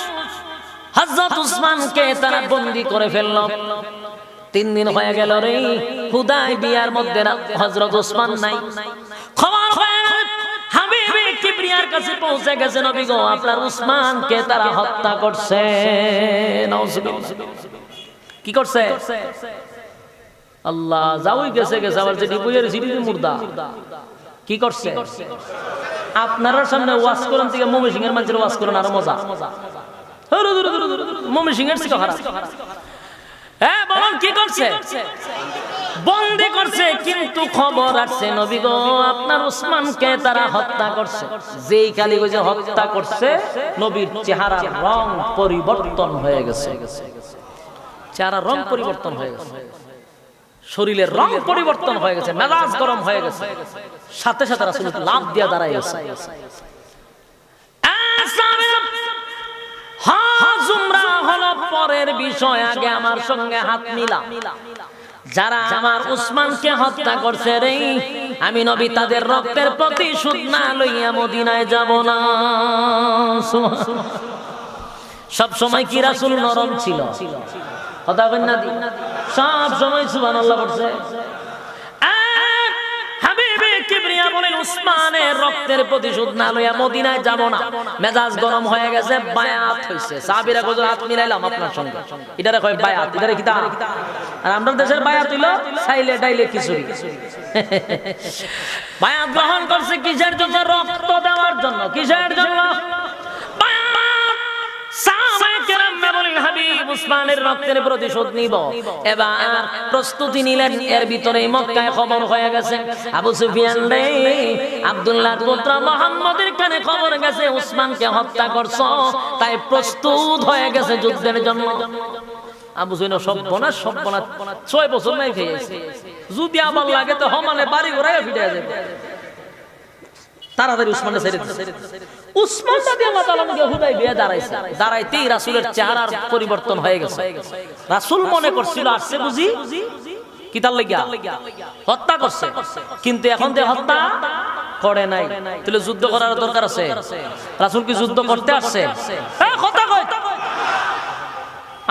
S1: হযরত উসমানকে তারা বন্দী করে ফেলল। 3 দিন হয়ে গেল রে, হুদাইবিয়ার মধ্যে হযরত উসমান নাই। খবর হয়ে গেল হাবিবে কিবরিয়ার কাছে পৌঁছে গেছে, নবী গো, আপনার উসমানকে তারা হত্যা করছে। নাউজুবিল্লাহ। কি করছে? আল্লাহ, যাওই গেছে গেছে, আবার যেটি বুঝের সিটিতে মুর্দা। কি করছে? আপনারা সামনে ওয়াজ করেন থেকে ময়মনসিংহ এর মানুষের ওয়াজ করেন আরো মজা। ময়মনসিংহ এর থেকে খারাপ। হ্যাঁ, বলুন কি করছে? বন্দী করছে, কিন্তু খবর আসছে নবী গো, আপনার উসমানকে তারা হত্যা করছে। যেই কালী গজে হত্যা করছে, নবীর চেহারা রং পরিবর্তন হয়ে গেছে। চেহারা রং পরিবর্তন হয়ে গেছে। শরীরের রং পরিবর্তন হয়ে গেছে, মেজাজ গরম হয়ে গেছে, সাথে সাথে রাসূল লাফ দিয়ে দাঁড়ায় গেছে। হলো পরের বিষয়, আগে আমার সঙ্গে হাত মিলা। যারা আমার উসমানকে হত্যা করছে রে, আমি নবী তাদের রক্তের প্রতিশোধ না লইয়া মদিনায় যাব না। সব সময় কি রাসূল নরম ছিল? কথা বলেন না, সব সময় সুবহানাল্লাহ বলছে। হাবিবে কিবরিয়া বলেন উসমানের রক্তের প্রতিশোধ না লইয়া মদিনায় যাব না। মেজাজ গরম হয়ে গেছে, বায়াত হইছে। সাহাবীরা কত হাত মিলাইলাম আপনার সঙ্গে, এটারে কয় বায়াত, এটারে কি তা? আর আমাদের দেশের বায়াত হইলো চাইলে ডাইলে খিচুড়ি। বায়াত গ্রহণ করছে কিসের জন্য? রক্ত দেওয়ার জন্য। কিসের জন্য? উসমানের রক্তের প্রতিশোধ নিব। এবার প্রস্তুতি নিলেন। এর ভিতরে মক্কায় খবর হয়ে গেছে, আবু সুফিয়ান রে, আব্দুল্লাহর পুত্র মুহাম্মদের কানে খবর গেছে উসমানকে হত্যা করছো, তাই প্রস্তুত হয়ে গেছে যুদ্ধের জন্য। আবু সুফিয়ান সর্বনাশ, সর্বনাশ, 6 বছর নাই খেয়েছে, যদি আমার লাগে তো হমানে বাড়ি ঘোরায় ফিরে যাবে। তাড়াতাড়ি উসমানকে ছেড়ে দিয়েছে। উসমান রাদিয়াল্লাহু তাআলা হুদায়বিয়া দাঁড়াইছে, দাঁড়াইতেই রাসূলের চেহারার পরিবর্তন হয়ে গেছে। রাসূল মনে করছিল আসছে বুঝি কি তার লাগিয়া হত্যা করছে, কিন্তু এখন যে হত্যা করে নাই, তাহলে যুদ্ধ করার দরকার আছে। রাসূল কি যুদ্ধ করতে আসছে? হ্যাঁ, কথা কয়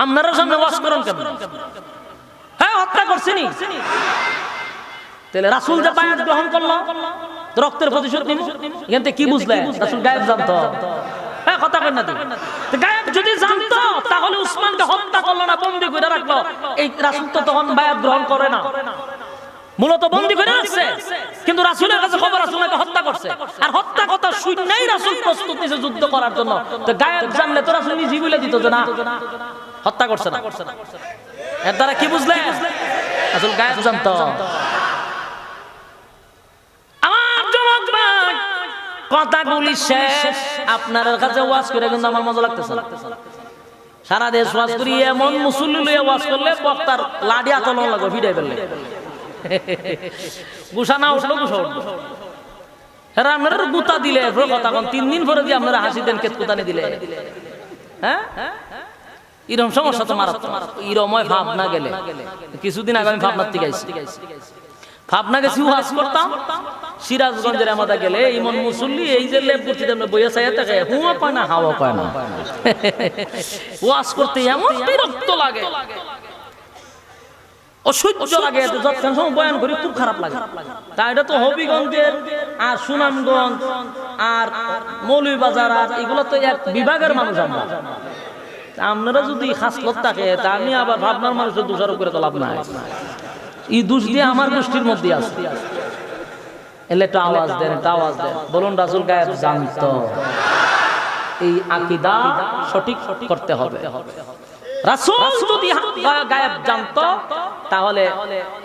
S1: আপনারা সামনে ওয়াজ করেন কেন? হ্যাঁ, হত্যা করছেনি। তাহলে রাসূল যে বায়াত গ্রহণ করলো, রক্তের প্রতিশোধ নিব, এখান থেকে কি বুঝলেন? রাসূল গায়েব জানতো? হ্যাঁ, কথা কই না তো। গায়েব যদি জানতো তাহলে উসমানকে হত্যা করলো না, বন্দী করে রাখলো। এই রাসূল তো তখন বায়াত গ্রহণ করে না, মূলত বন্দী করে রাখছে। কিন্তু রাসূলের কাছে খবর রাসূলকে হত্যা করছে, আর হত্যা কথা শুনেই রাসূল প্রস্তুত নিছে যুদ্ধ করার জন্য। তো গায়েব জানলে তো রাসূল নিজেই বলে দিত যে না, হত্যা করছে না। এর দ্বারা কি বুঝলেন? রাসূল গায়েব জানতো। কথাগুলি শেষ, আপনার কাছে ওয়াজ করে কিন্তু আমার মজা লাগতেছে। সারা দেশ ওয়াজ করি, এমন মুসল্লি লইয়া ওয়াজ করলে বক্তার লাডি আতলন লাগবে, ভিড়ে ফেললে গুসা না উঠলো গুসা উঠলো। হ্যাঁ, আপনারা গুতা দিলে কথা কোন 3 দিন পরে দিয়ে আপনারা হাসি দেন, কেত কুতানি দিলে। হ্যাঁ, এরকম সমস্যা তো মারাত্মক। এরময় ভাব না গেলে, কিছুদিন আগে আমি ভাবনার থেকে আইছি, ভাবনা গেছি ওয়াজ করতাম সিরাজগঞ্জের আমাদা গেলে, ইমন মুসল্লি এই যে লেপ করতে বইয়া চাইয়া থাকে, হুয়া পায় না, হাওয়া পায় না। ওয়াজ করতে এমন বিরক্ত লাগে, অসহ্য লাগে, যতক্ষণ সময় বয়ান করি খুব খারাপ লাগে। তা এটা তো হবিগঞ্জের আর সুনামগঞ্জ আর মৌলভীবাজার আর এগুলো তো এক বিভাগের মানুষ। আমরা আপনারা যদি খাসলত থাকে, তা আমি আবার ভাবনার মানুষের দোষারোপ করে তো লাভ নাই। এই দোষ দিয়ে আমার গোষ্ঠীর মধ্যে আছে। এলে একটা আওয়াজ দেন, একটা আওয়াজ দেন, বলুন রাসূল গায়েব জানতো। এই আকীদা সঠিক করতে হবে। রাসূল যদি গায়েব জানতো, তাহলে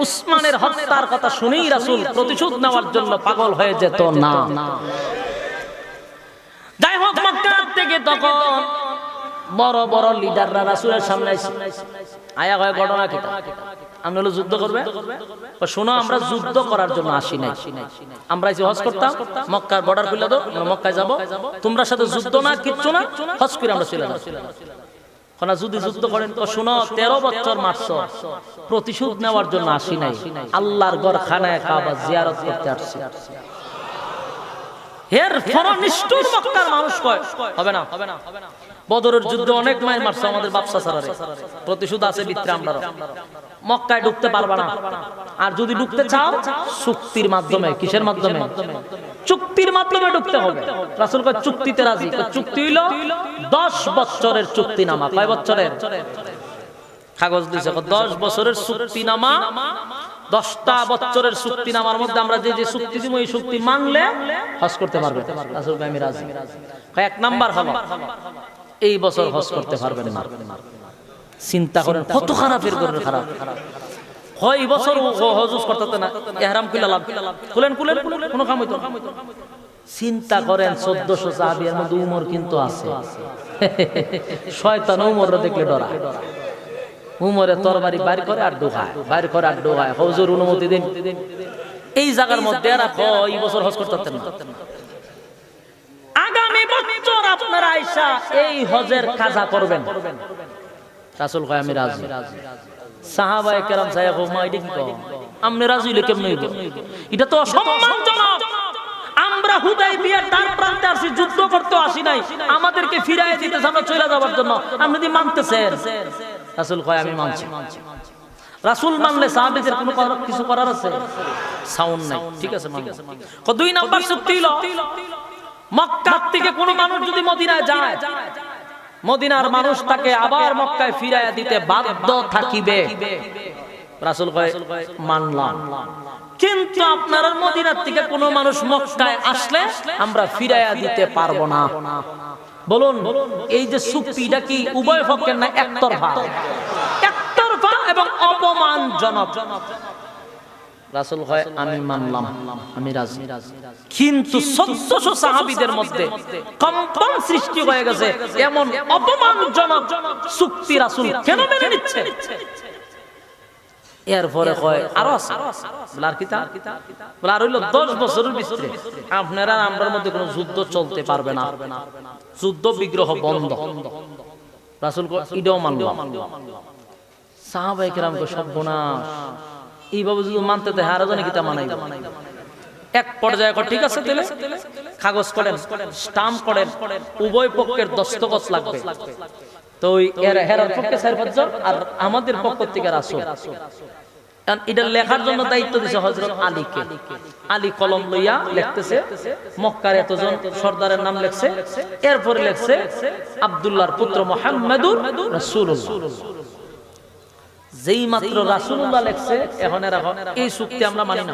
S1: উসমানের হত্যার কথা শুনেই রাসূল প্রতিশোধ নেওয়ার জন্য পাগল হয়ে যেত না। যাই হোক, মক্কা থেকে তখন বড় বড় লিডাররা রাসূলের সামনে আয়া হয়, ঘটনা কি? আমরা হলো যুদ্ধ করবে? শোনো, আমরা যুদ্ধ করার জন্য আসি নাই, আমরা যে হজ করতাম, মক্কার বর্ডার খুলে দাও, আমরা মক্কায় যাব, তোমরা সাথে যুদ্ধ না, কিচ্ছু না, হজ করে আমরা চলে যাব। যদি যুদ্ধ করেন তো শোনো, 13 বছর মারছো, প্রতিশোধ নেওয়ার জন্য আসি নাই, আল্লাহর ঘর খানায় কাবা জিয়ারত করতে আসছি। এর ফর নিষ্ঠুর মক্কার মানুষ কয় হবে না, হবে না। বদরের যুদ্ধে অনেক মায়ের মারছে আমাদের বাপসা ছাড়ারে, প্রতিশোধ আছে ভিতরে। আমরা মক্কায় ঢুকতে পারবা না, আর যদি ঢুকতে চাও চুক্তির মাধ্যমে। কিসের মাধ্যমে? চুক্তির মাধ্যমে ঢুকতে হবে। রাসূল কয় চুক্তিতে রাজি। চুক্তি হইল 10 বছরের চুক্তিনামা। কয় বছরের? কাগজ দিয়েছে 10 বছরের চুক্তিনামা। 10টা বছরের চুক্তিনামার মধ্যে আমরা যে যে চুক্তি দিব, এই চুক্তি মানলে হজ করতে পারবে। রাসূল কয় আমি রাজি। কয় 1 নাম্বার হলো এই বছর হজ করতে পারবেন না। চিন্তা করেন কত খারাপের করে খারাপ। হয় এই বছর হজ করতে না, ইহরাম খুলে লাভ, খুলেন খুলেন কোনো কাম হইতো না। চিন্তা করেন 1400 সাহাবীর মধ্যে উমর কিন্তু আছে। শয়তান উমররে দেখলে ডরায়। উমরে তরবারি বাইর করে আর ডোগায় হুজুর অনুমতি দিন। এই জায়গার মধ্যে আর এই বছর হজ করতে পারতেন না। আগামী বছর আপনারা আয়েশা এই হজের কাজা করবেন। রাসূল কয় আমি রাজি। সাহাবায়ে কেরাম সাহেব মা এটা কি কও, আপনি রাজি হইলে কেমনে হইব? এটা তো অসম্মানজনক। আমরা হুদায়বিয়ার দ্বার প্রান্তে আসি, যুদ্ধ করতে আসি নাই, আমাদেরকে ফিরাইয়া দিতেছে আমরা চলে যাওয়ার জন্য, আপনি কি মানতেছেন? রাসূল কয় আমি মানছি। রাসূল মানলে সাহাবীদের কোনো কিছু করার আছে? সাউন্ড নাই, ঠিক আছে মানব। দুই নাম্বার চুক্তি হলো মক্কা থেকে কোন মানুষ যদি মদিনায় যায়, মদিনার মানুষ তাকে আবার মক্কায় ফিরাইয়া দিতে বাধ্য থাকিবে। রাসূল কয় মানলাম, কিন্তু আপনার মদিনার থেকে কোন মানুষ মক্কায় আসলে আমরা ফিরাইয়া দিতে পারবো না। বলুন এই যে চুক্তিটা কি উভয় পক্ষের না একতরফা? একতরফা এবং অপমানজনক। রাসূল কয় আমি মানলাম, আমি রাজি। কিন্তু ১৪০০ সাহাবীদের মধ্যে কম্পন সৃষ্টি হয়ে গেছে, এমন অপমানজনক চুক্তি রাসূল কেন মেনে নিচ্ছে? এরপরে কয় আরো আছে, বলার কিতা বলার হইল ১০ বছরের ভিতরে আপনারা আমরার মধ্যে কোনো যুদ্ধ চলতে পারবে না, যুদ্ধ বিগ্রহ বন্ধ। রাসূল কয় এটাও মানলাম। সাহাবায়ে কেরাম কয় সর্বনাশ, এইভাবে যদি মানতে দেয় আরো জানি কিতা মানাই। এক পর্যায়ে কয় ঠিক আছে তাহলে কাগজ করেন, স্টাম্প করেন, উভয় পক্ষের দস্তখত লাগবে। তো এর হেরার পক্ষে ৪-৫ জন আর আমাদের পক্ষ থেকে রাসূল। এটা লেখার জন্য দায়িত্ব দিয়েছে হযরত আলীকে। আলী কলম লইয়া লিখতেছে, মক্কার এতজন সর্দারের নাম লিখছে, এরপরে লিখছে আব্দুল্লাহর পুত্র মুহাম্মাদুর রাসূলুল্লাহ। যেই মাত্র রাসূলুল্লাহ লিখছে, এখন এরা এই চুক্তি আমরা মানি না,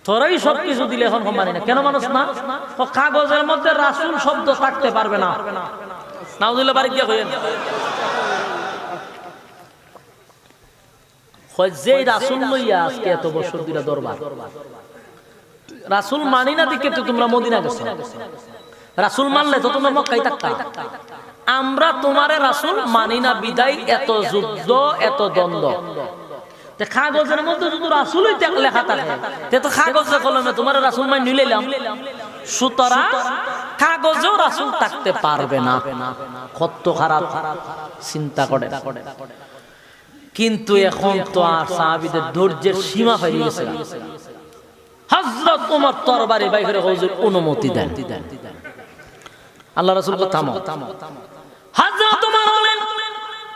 S1: তোরাই সবকিছু দিলে এখন মানি না। কেন মানুষ না? কাগজের মধ্যে রাসূল শব্দ থাকতে পারবে না। নাউযুবিল্লাহ বাড়ি দিয়া কইেন। যে রাসূল লইয়া আজকে এত বছর ধরে দরবার, রাসূল মানি না দিকে তো তোমরা মদিনা গেছো। রাসূল মানলে তো তোমরা মক্কায় থাকতা। আমরা তোমারে রাসূল মানি না বিদায় এত যুদ্ধ, এত দ্বন্দ্ব। কাগজের মধ্যে যদি রাসূলই লেখা থাকে, তো কাগজে কলমে তোমার রাসূল মানি নিলাম, সুতরাং কাগজেও রাসূল থাকতে পারবে না। কত খারাপ চিন্তা করে। কিন্তু এখন তো আর সাহাবীদের ধৈর্যের সীমা পেরিয়ে গেছে। হযরত ওমর তরবারি বাইর করে হুজুর অনুমতি দেন। আল্লাহ রাসূল কো থামো। হযরত ওমর বলেন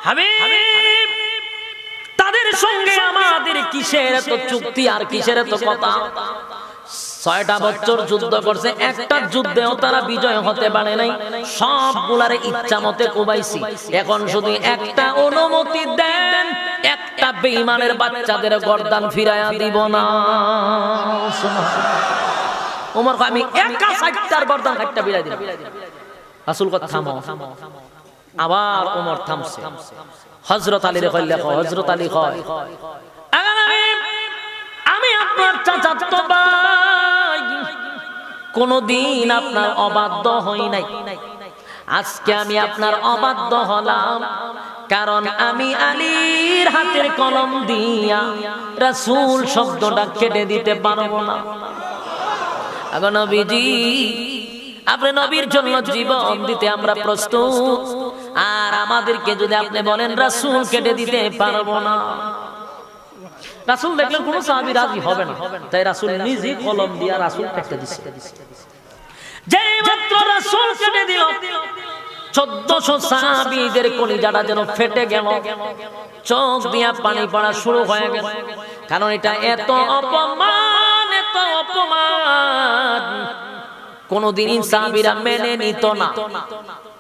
S1: হাবিব, তাদের সঙ্গে আমাদের কিসের এত চুক্তি আর কিসের এত কথা? ৬টা বছর যুদ্ধ করছে, একটা যুদ্ধেও তারা বিজয় হতে পারে নাই, সবগুলারে ইচ্ছা মতে কোবাইছি। এখন শুধু একটা অনুমতি দেন, একটা বেঈমানের বাচ্চাদের গর্দান ফিরাইয়া দিব না। ওমর কয় আমি একা ৬০টার গর্দান কাটটা ফিরাই দিব। রাসূল কয় থামো। আবার ওমর থামছে। হযরত আলীর কয় লেখো। হযরত আলী কয় আমি আপনার চাচাতো ভাই, কোনদিন আপনার অবাধ্য হই নাই, আজকে আমি আপনার অবাধ্য হলাম, কারণ আমি আলীর হাতের কলম দিয়া রাসূল শব্দটা কেটে দিতে পারবো না। আগো নবীজি, আপনি নবীর জন্য জীবন দিতে আমরা প্রস্তুত, আর আমাদেরকে যদি আপনি বলেন রাসূল কেটে দিতে পারবো না, রাসূল দেখলেন কোন সাহাবী রাজি হবে না, তাই রাসূল নিজে কলম দিয়া রাসূল কেটে দিছে। যেই মাত্র রাসূল কেটে দিল, ১৪০০ সাহাবীদের কলিজাটা যেন ফেটে গেল, চোখ দিয়া পানি পড়া শুরু হয়ে গেল। কারণ এটা এত অপমান, এত অপমান কোনদিন সাহাবীরা মেনে নিত না।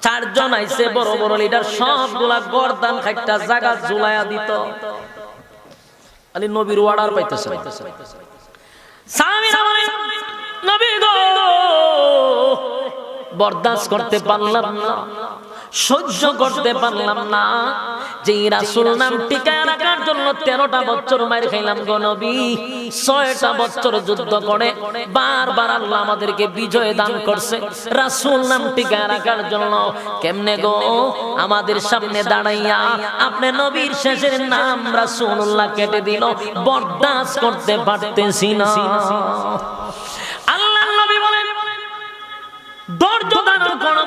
S1: ৪ জন আইছে বড় বড় লিডার, সবগুলা গর্দান খাইটা জায়গা ঝুলাইয়া দিত। আলী নবীর অর্ডার পাইতেছে। সাহাবীরা বলেন নবী গো, বরদাস্ত করতে পারলাম না, সহ্য করতে পারলাম না যে রাসূল নাম টিকায় রাখার জন্য 13টা বছর মার খাইলাম গো নবী। 6টা বছর যুদ্ধ করে বারবার আল্লাহ আমাদেরকে বিজয় দান করছে রাসূল নাম টিকায় রাখার জন্য। কেমনে গো আমাদের সামনে দাঁড়াইয়া আপনি নবীর শেষের নাম রাসূলুল্লাহ কেটে দিল, বরদাস্ত করতে পারতেছি না। আল্লাহর নবী বলেন ধৈর্য ধারণ করো,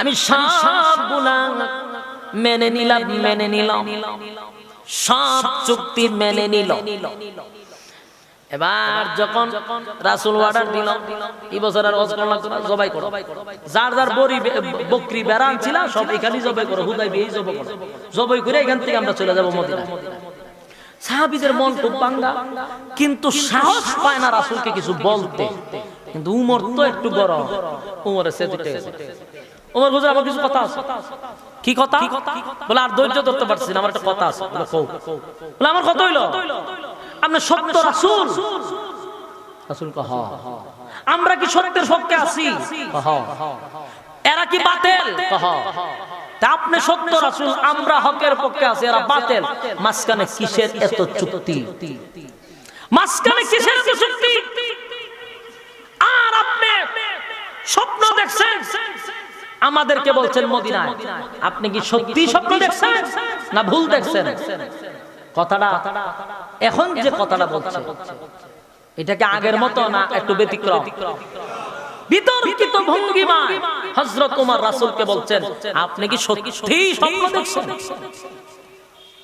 S1: আমি সবগুলা মেনে নিলাম, সব চুক্তি মেনে নিল। এবার যখন রাসূল অর্ডার দিল এই বছর আর হজ করলাম না, জবাই করো, যার যার বকরি বেড়ান ছিল সব এখানে জবাই করো, হুদাইবিয়ায় জবাই করো, জবাই করে এখান থেকে আমরা চলে যাব মদিনা। সাহাবীদের মন খুব ভাঙা, কিন্তু সাহস পায় না রাসূলকে কিছু বলতে। কিন্তু উমর তো একটু বড়, উমরের সে দুটে উমর হুজুর আমার কিছু কথা আছে। কি কথা? বলে আর ধৈর্য ধরতে পারছি না, আমার একটা কথা আছে। বলে আমার কথা হইলো আপনি সত্য রাসূল? রাসূল কহ আমরা কি সত্যের পক্ষে আছি? কহ এরা কি বাতিল? কহ তা আপনি সত্য রাসূল, আমরা হকের পক্ষে আছি, এরা বাতিল। মাঝখানে কিসের এত চুক্তি? মাঝখানে কিসের এত চুক্তি? আর আপনি স্বপ্ন দেখছেন, আমাদেরকে বলছেন মদিনায়, আপনি কি সত্যি স্বপ্ন দেখছেন না ভুল দেখছেন? কথাটা এখন যে কথাটা বলছে এটাকে আগের মতো না একটু ব্যতিক্রম? বিতর্কিত ভঙ্গিমায় হযরত ওমর রাসূলকে বলছেন আপনি কি সত্যি স্বপ্ন দেখছেন?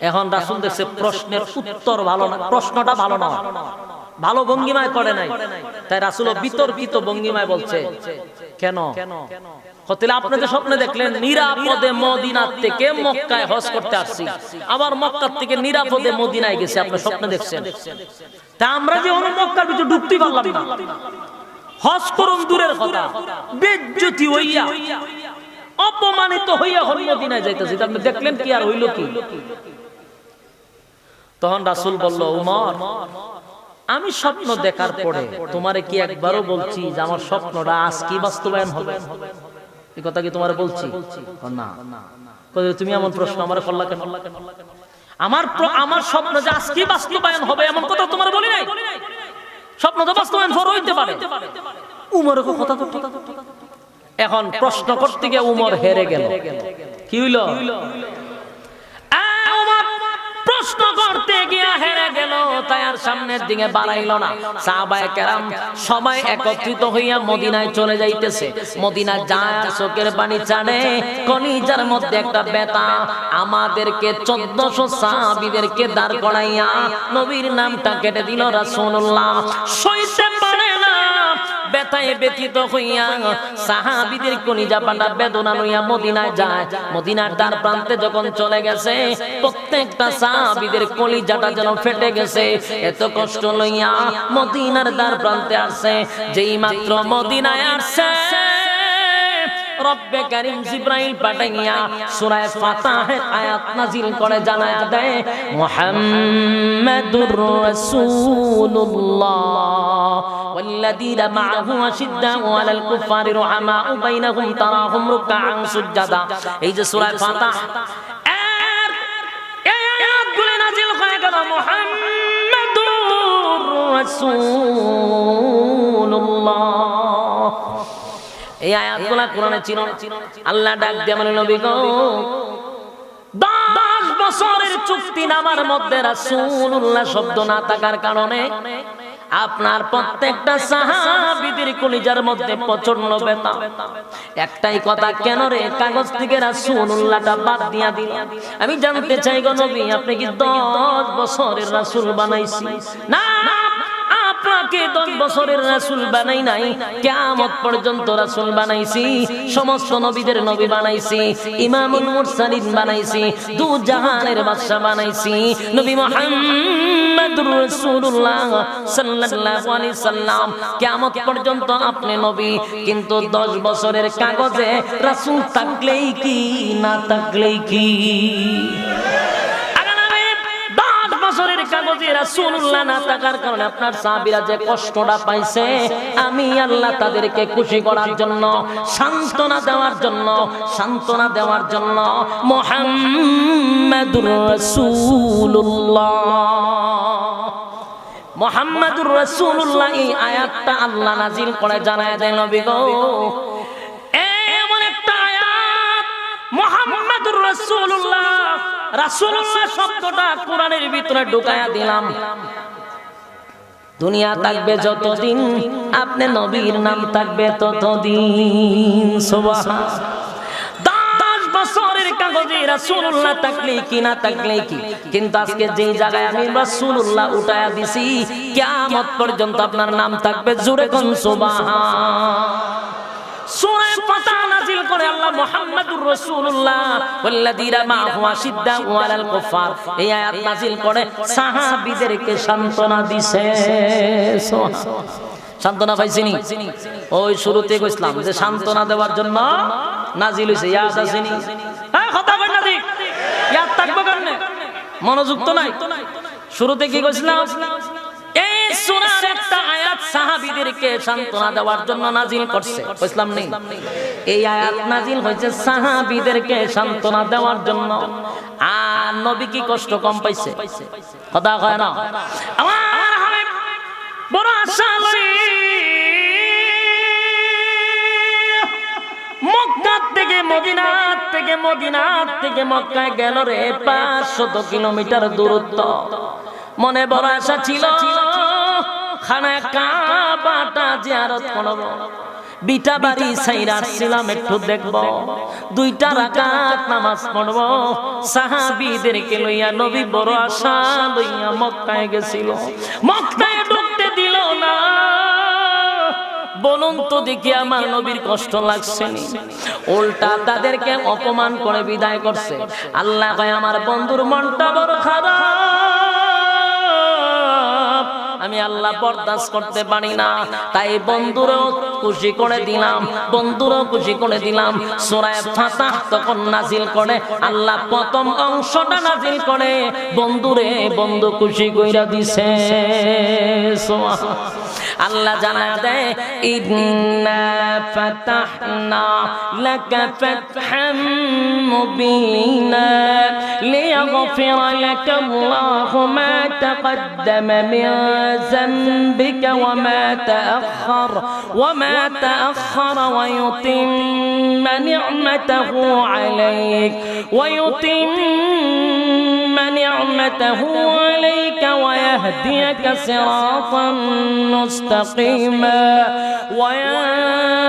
S1: এখন রাসূল দেখছে প্রশ্নের উত্তর ভালো না, প্রশ্নটা ভালো না, ভালো ভঙ্গিমায় করে নাই, তাই রাসূল বিতর্কিত ভঙ্গিমায় বলছে কেন? কতলে আপনি যে স্বপ্নে দেখলেন নিরাপদে মদিনা থেকে মক্কায় হজ করতে আসছি, আবার মক্কা থেকে নিরাপদে মদিনায় গেছে, আপনি স্বপ্নে দেখছেন। তা আমরা যে মক্কার ভিতর ঢুকতে পারলাম না, হজ করুন দূরের কথা, বেজ্জতি হইয়া অপমানিত হইয়া হল মদিনায় যাইতেছি, আপনি দেখলেন কি আর হইল কি? তখন রাসূল বলল উমর আমি স্বপ্ন দেখার পরে তোমারে কি একবারও বলছি যে আমার স্বপ্নটা আজ কি বাস্তবায়ন হবে? এই কথা কি তোমারে বলছি? না। তুমি এমন প্রশ্ন আমারে করলা কেন? আমার স্বপ্ন যে আজ কি বাস্তবায়ন হবে এমন কথা তোমারে বলি নাই। স্বপ্ন তো বাস্তবায়ন পরে হইতে পারে। উমরের কথা তো ঠিক। এখন প্রশ্ন করতে গিয়ে উমর হেরে গেল। কি হইল? প্রশ্ন করতে গিয়ে হেরে গেল, তাই আর সামনের দিকে বাড়াইল না। সাহাবায়ে কেরাম সবাই একত্রিত হইয়া মদিনায় চলে যাইতেছে। মদিনা যায় চোখের পানি ছাড়ে, কলিজার মধ্যে একটা ব্যথা। আমাদেরকে 1400 সাহাবীদেরকে দাঁড় করাইয়া নবীর নামটা কেটে দিল রাসূলুল্লাহ। সইতে পারে না, ব্যথায় ব্যথিত হইয়া সাহাবীদের কলিজা পাটা বেদনা লইয়া মদিনায় যায়। মদিনার দ্বার প্রান্তে যখন চলে গেছে, প্রত্যেকটা সাহাবীদের কলিজাটা যেন ফেটে গেছে। এত কষ্ট লইয়া মদিনার দ্বার প্রান্তে আসছে, যেই মাত্র মদিনায় আসছে রব্বে কারীম জিবরাইল পাঠাইয়া সূরা ফাতিহার আয়াত নাযিল করে জানায়া দেয় মুহাম্মাদুর রাসূলুল্লাহ ওয়াল্লাযীনা মাআহু আশিদ্দাউ আলাল কুফারি রুহামাউ বাইনাহুম তারাহুম রুকআন সুজদা। এই যে সূরা ফাতিহা এর এই আয়াতগুলো নাযিল হয়ে গেল মুহাম্মাদুর রাসূলুল্লাহ। এই আয়াতগুলো কোরআনে ছিল। আল্লাহ ডাক দিয়ে বলেন নবী গো 10 বছরের চুক্তি নামার মধ্যে রাসূলুল্লাহ শব্দ না থাকার কারণে আপনার প্রত্যেকটা সাহাবীদের কলিজার মধ্যে প্রচন্ড ব্যথা। একটাই কথা, কেন রে কাগজ থেকে রাসূলুল্লাহটা বাদ দিয়া দিল? আমি জানতে চাই গো নবী আপনি কি 10 বছরের রাসূল বানাইছি? না, আপনাকে 10 বছরের রাসূল বানাই নাই, কিয়ামত পর্যন্ত রাসূল বানাইছি। সমস্ত নবীদের নবী বানাইছি, ইমামুল মুরসালিন বানাইছি, দু জাহানের বাদশা বানাইছি। নবী মুহাম্মদুর রাসূলুল্লাহ সাল্লাল্লাহু আলাইহি সাল্লাম কিয়ামত পর্যন্ত আপনি নবী, কিন্তু 10 বছরের কাগজে রাসূল থাকলেই কি না থাকলেই কি? বছরের কাগজে রাসূলুল্লাহ না থাকার কারণে আপনার সাহাবীরা যে কষ্টটা পাইছে, আমি আল্লাহ তাদেরকে খুশি করার জন্য, সান্ত্বনা দেওয়ার জন্য মুহাম্মাদুর রাসূলুল্লাহ এই আয়াতটা আল্লাহ নাজিল করে জানায় দেন নবী গো, এমন একটা আয়াত মুহাম্মাদুর রাসূলুল্লাহ শব্দটা কোরআনের ভিতরে ঢুকায়া দিলাম। দুনিয়া থাকবে যতদিন, আপনি নবীর নাম থাকবে ততদিন। সুবহানাল্লাহ। 10 বছরের কাগজে রাসূলুল্লাহ থাকলে কি না থাকলে কি, কিন্তু আজকে যেই জায়গায় আমি রাসূলুল্লাহ উঠায়া দিছি, কিয়ামত পর্যন্ত আপনার নাম থাকবে। জোরে কোন সুবহান। সূরা ফাতিহা নাযিল করে আল্লাহ মুহাম্মাদুর রাসূলুল্লাহ ওয়াল্লাযীনা মাআহু আশিদ্দাউ আলাল কুফার, এই আয়াত নাযিল করে সাহাবীদেরকে সান্ত্বনা দিছে। সান্ত্বনা পাইছিনি? ওই শুরুতে কইছিলাম যে সান্ত্বনা দেওয়ার জন্য নাযিল হইছে। ইয়াদ আসেনি? হ্যাঁ, কথা কই না ঠিক? ইয়াদ থাকবে কেমনে? মনোযোগ তো নাই। শুরুতে কি কইছিলাম? এই সূরার একটা আয়াত সাহাবীদেরকে সান্ত্বনা দেওয়ার জন্য নাযিল করছে, কইছিলাম নেই? এই আয়াত নাযিল হয়েছে সাহাবীদেরকে সান্ত্বনা দেওয়ার জন্য। আর নবী কি কষ্ট কম পাইছে? কথা কয় না? আমার হাবিব বড় আশা লই মক্কা থেকে মদিনার থেকে মক্কায় গেল রে, 500 কিলোমিটার দূরত্ব। মনে বড় আশা ছিল খানায়ে কাবাটা জিয়ারত করব, বিটা বাড়ি ছাইরা আসছিলাম একটু দেখব, 2টা রাকাত নামাজ পড়ব। সাহাবীদেরকে লইয়া নবী বড় আশা লইয়া মক্কায় গেছিল। মক্কায় ঢুকতে দিল না। বলুন তো দেখি আমার নবীর কষ্ট লাগছে নি? উল্টা তাদেরকে অপমান করে বিদায় করছে। আল্লাহ কয় আমার বন্ধুর মনটা বড় খারাপ, আমি আল্লাহ বরদাস্ত করতে পারি না, তাই বন্ধুরও খুশি করে দিলাম। সূরা ফাতিহা তখন নাজিল করে আল্লাহ প্রথম অংশটা নাজিল করে বন্ধুরে বন্ধু খুশি কইরা দিছে। আল্লাহ জানায় দেয় ইন্না ফাতাহনা লাকা ফাতহাম মুবিনা লিয়াগফিরা লাকা আল্লাহু মা তাকদ্দামা মিন যামবিকা ওয়া মা তাআখার ওয়া ইউতিম্মা নি'মাতাহু আলাইক ويهديك صراطا مستقيما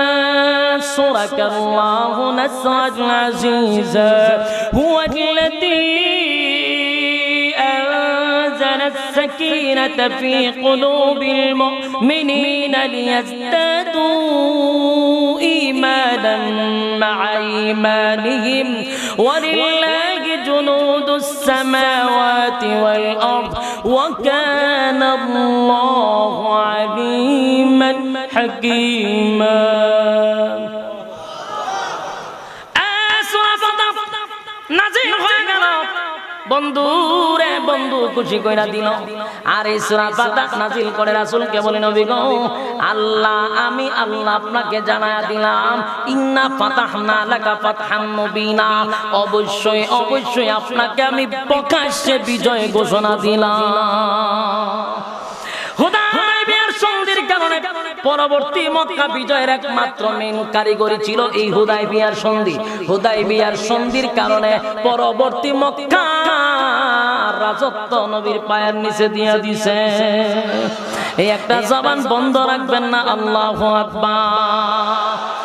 S1: وينصرك الله نصرا عزيزا هو الذي أنزل السكينة في قلوب المؤمنين ليزدادوا إيمانا مع إيمانهم ولله جنود السماوات والأرض وكان الله عليما حكيما বন্ধুরে বন্ধু খুশি কইরা দিল। আর এই সূরা ফাতিহা নাজিল করে রাসূলকে বলেন নবী গো, আল্লাহ আমি আল্লাহ আপনাকে জানায়া দিলাম ইন্না ফাতাহনা লাকা ফাতহাম মুবিনা, অবশ্যই আপনাকে আমি প্রকাশ্যে বিজয় ঘোষণা দিলাম। হুদায়বিয়ার সন্ধির কারণে পরবর্তী মক্কা বিজয়ের একমাত্র মেন কারিগরি ছিল এই হুদায়বিয়ার সন্ধি। হুদায়বিয়ার সন্ধির কারণে পরবর্তী মক্কা রাজত্ব নবীর পায়ের নিচে দিয়া দিছে। এই একটা জবান বন্ধ রাখবেন না। আল্লাহু আকবার।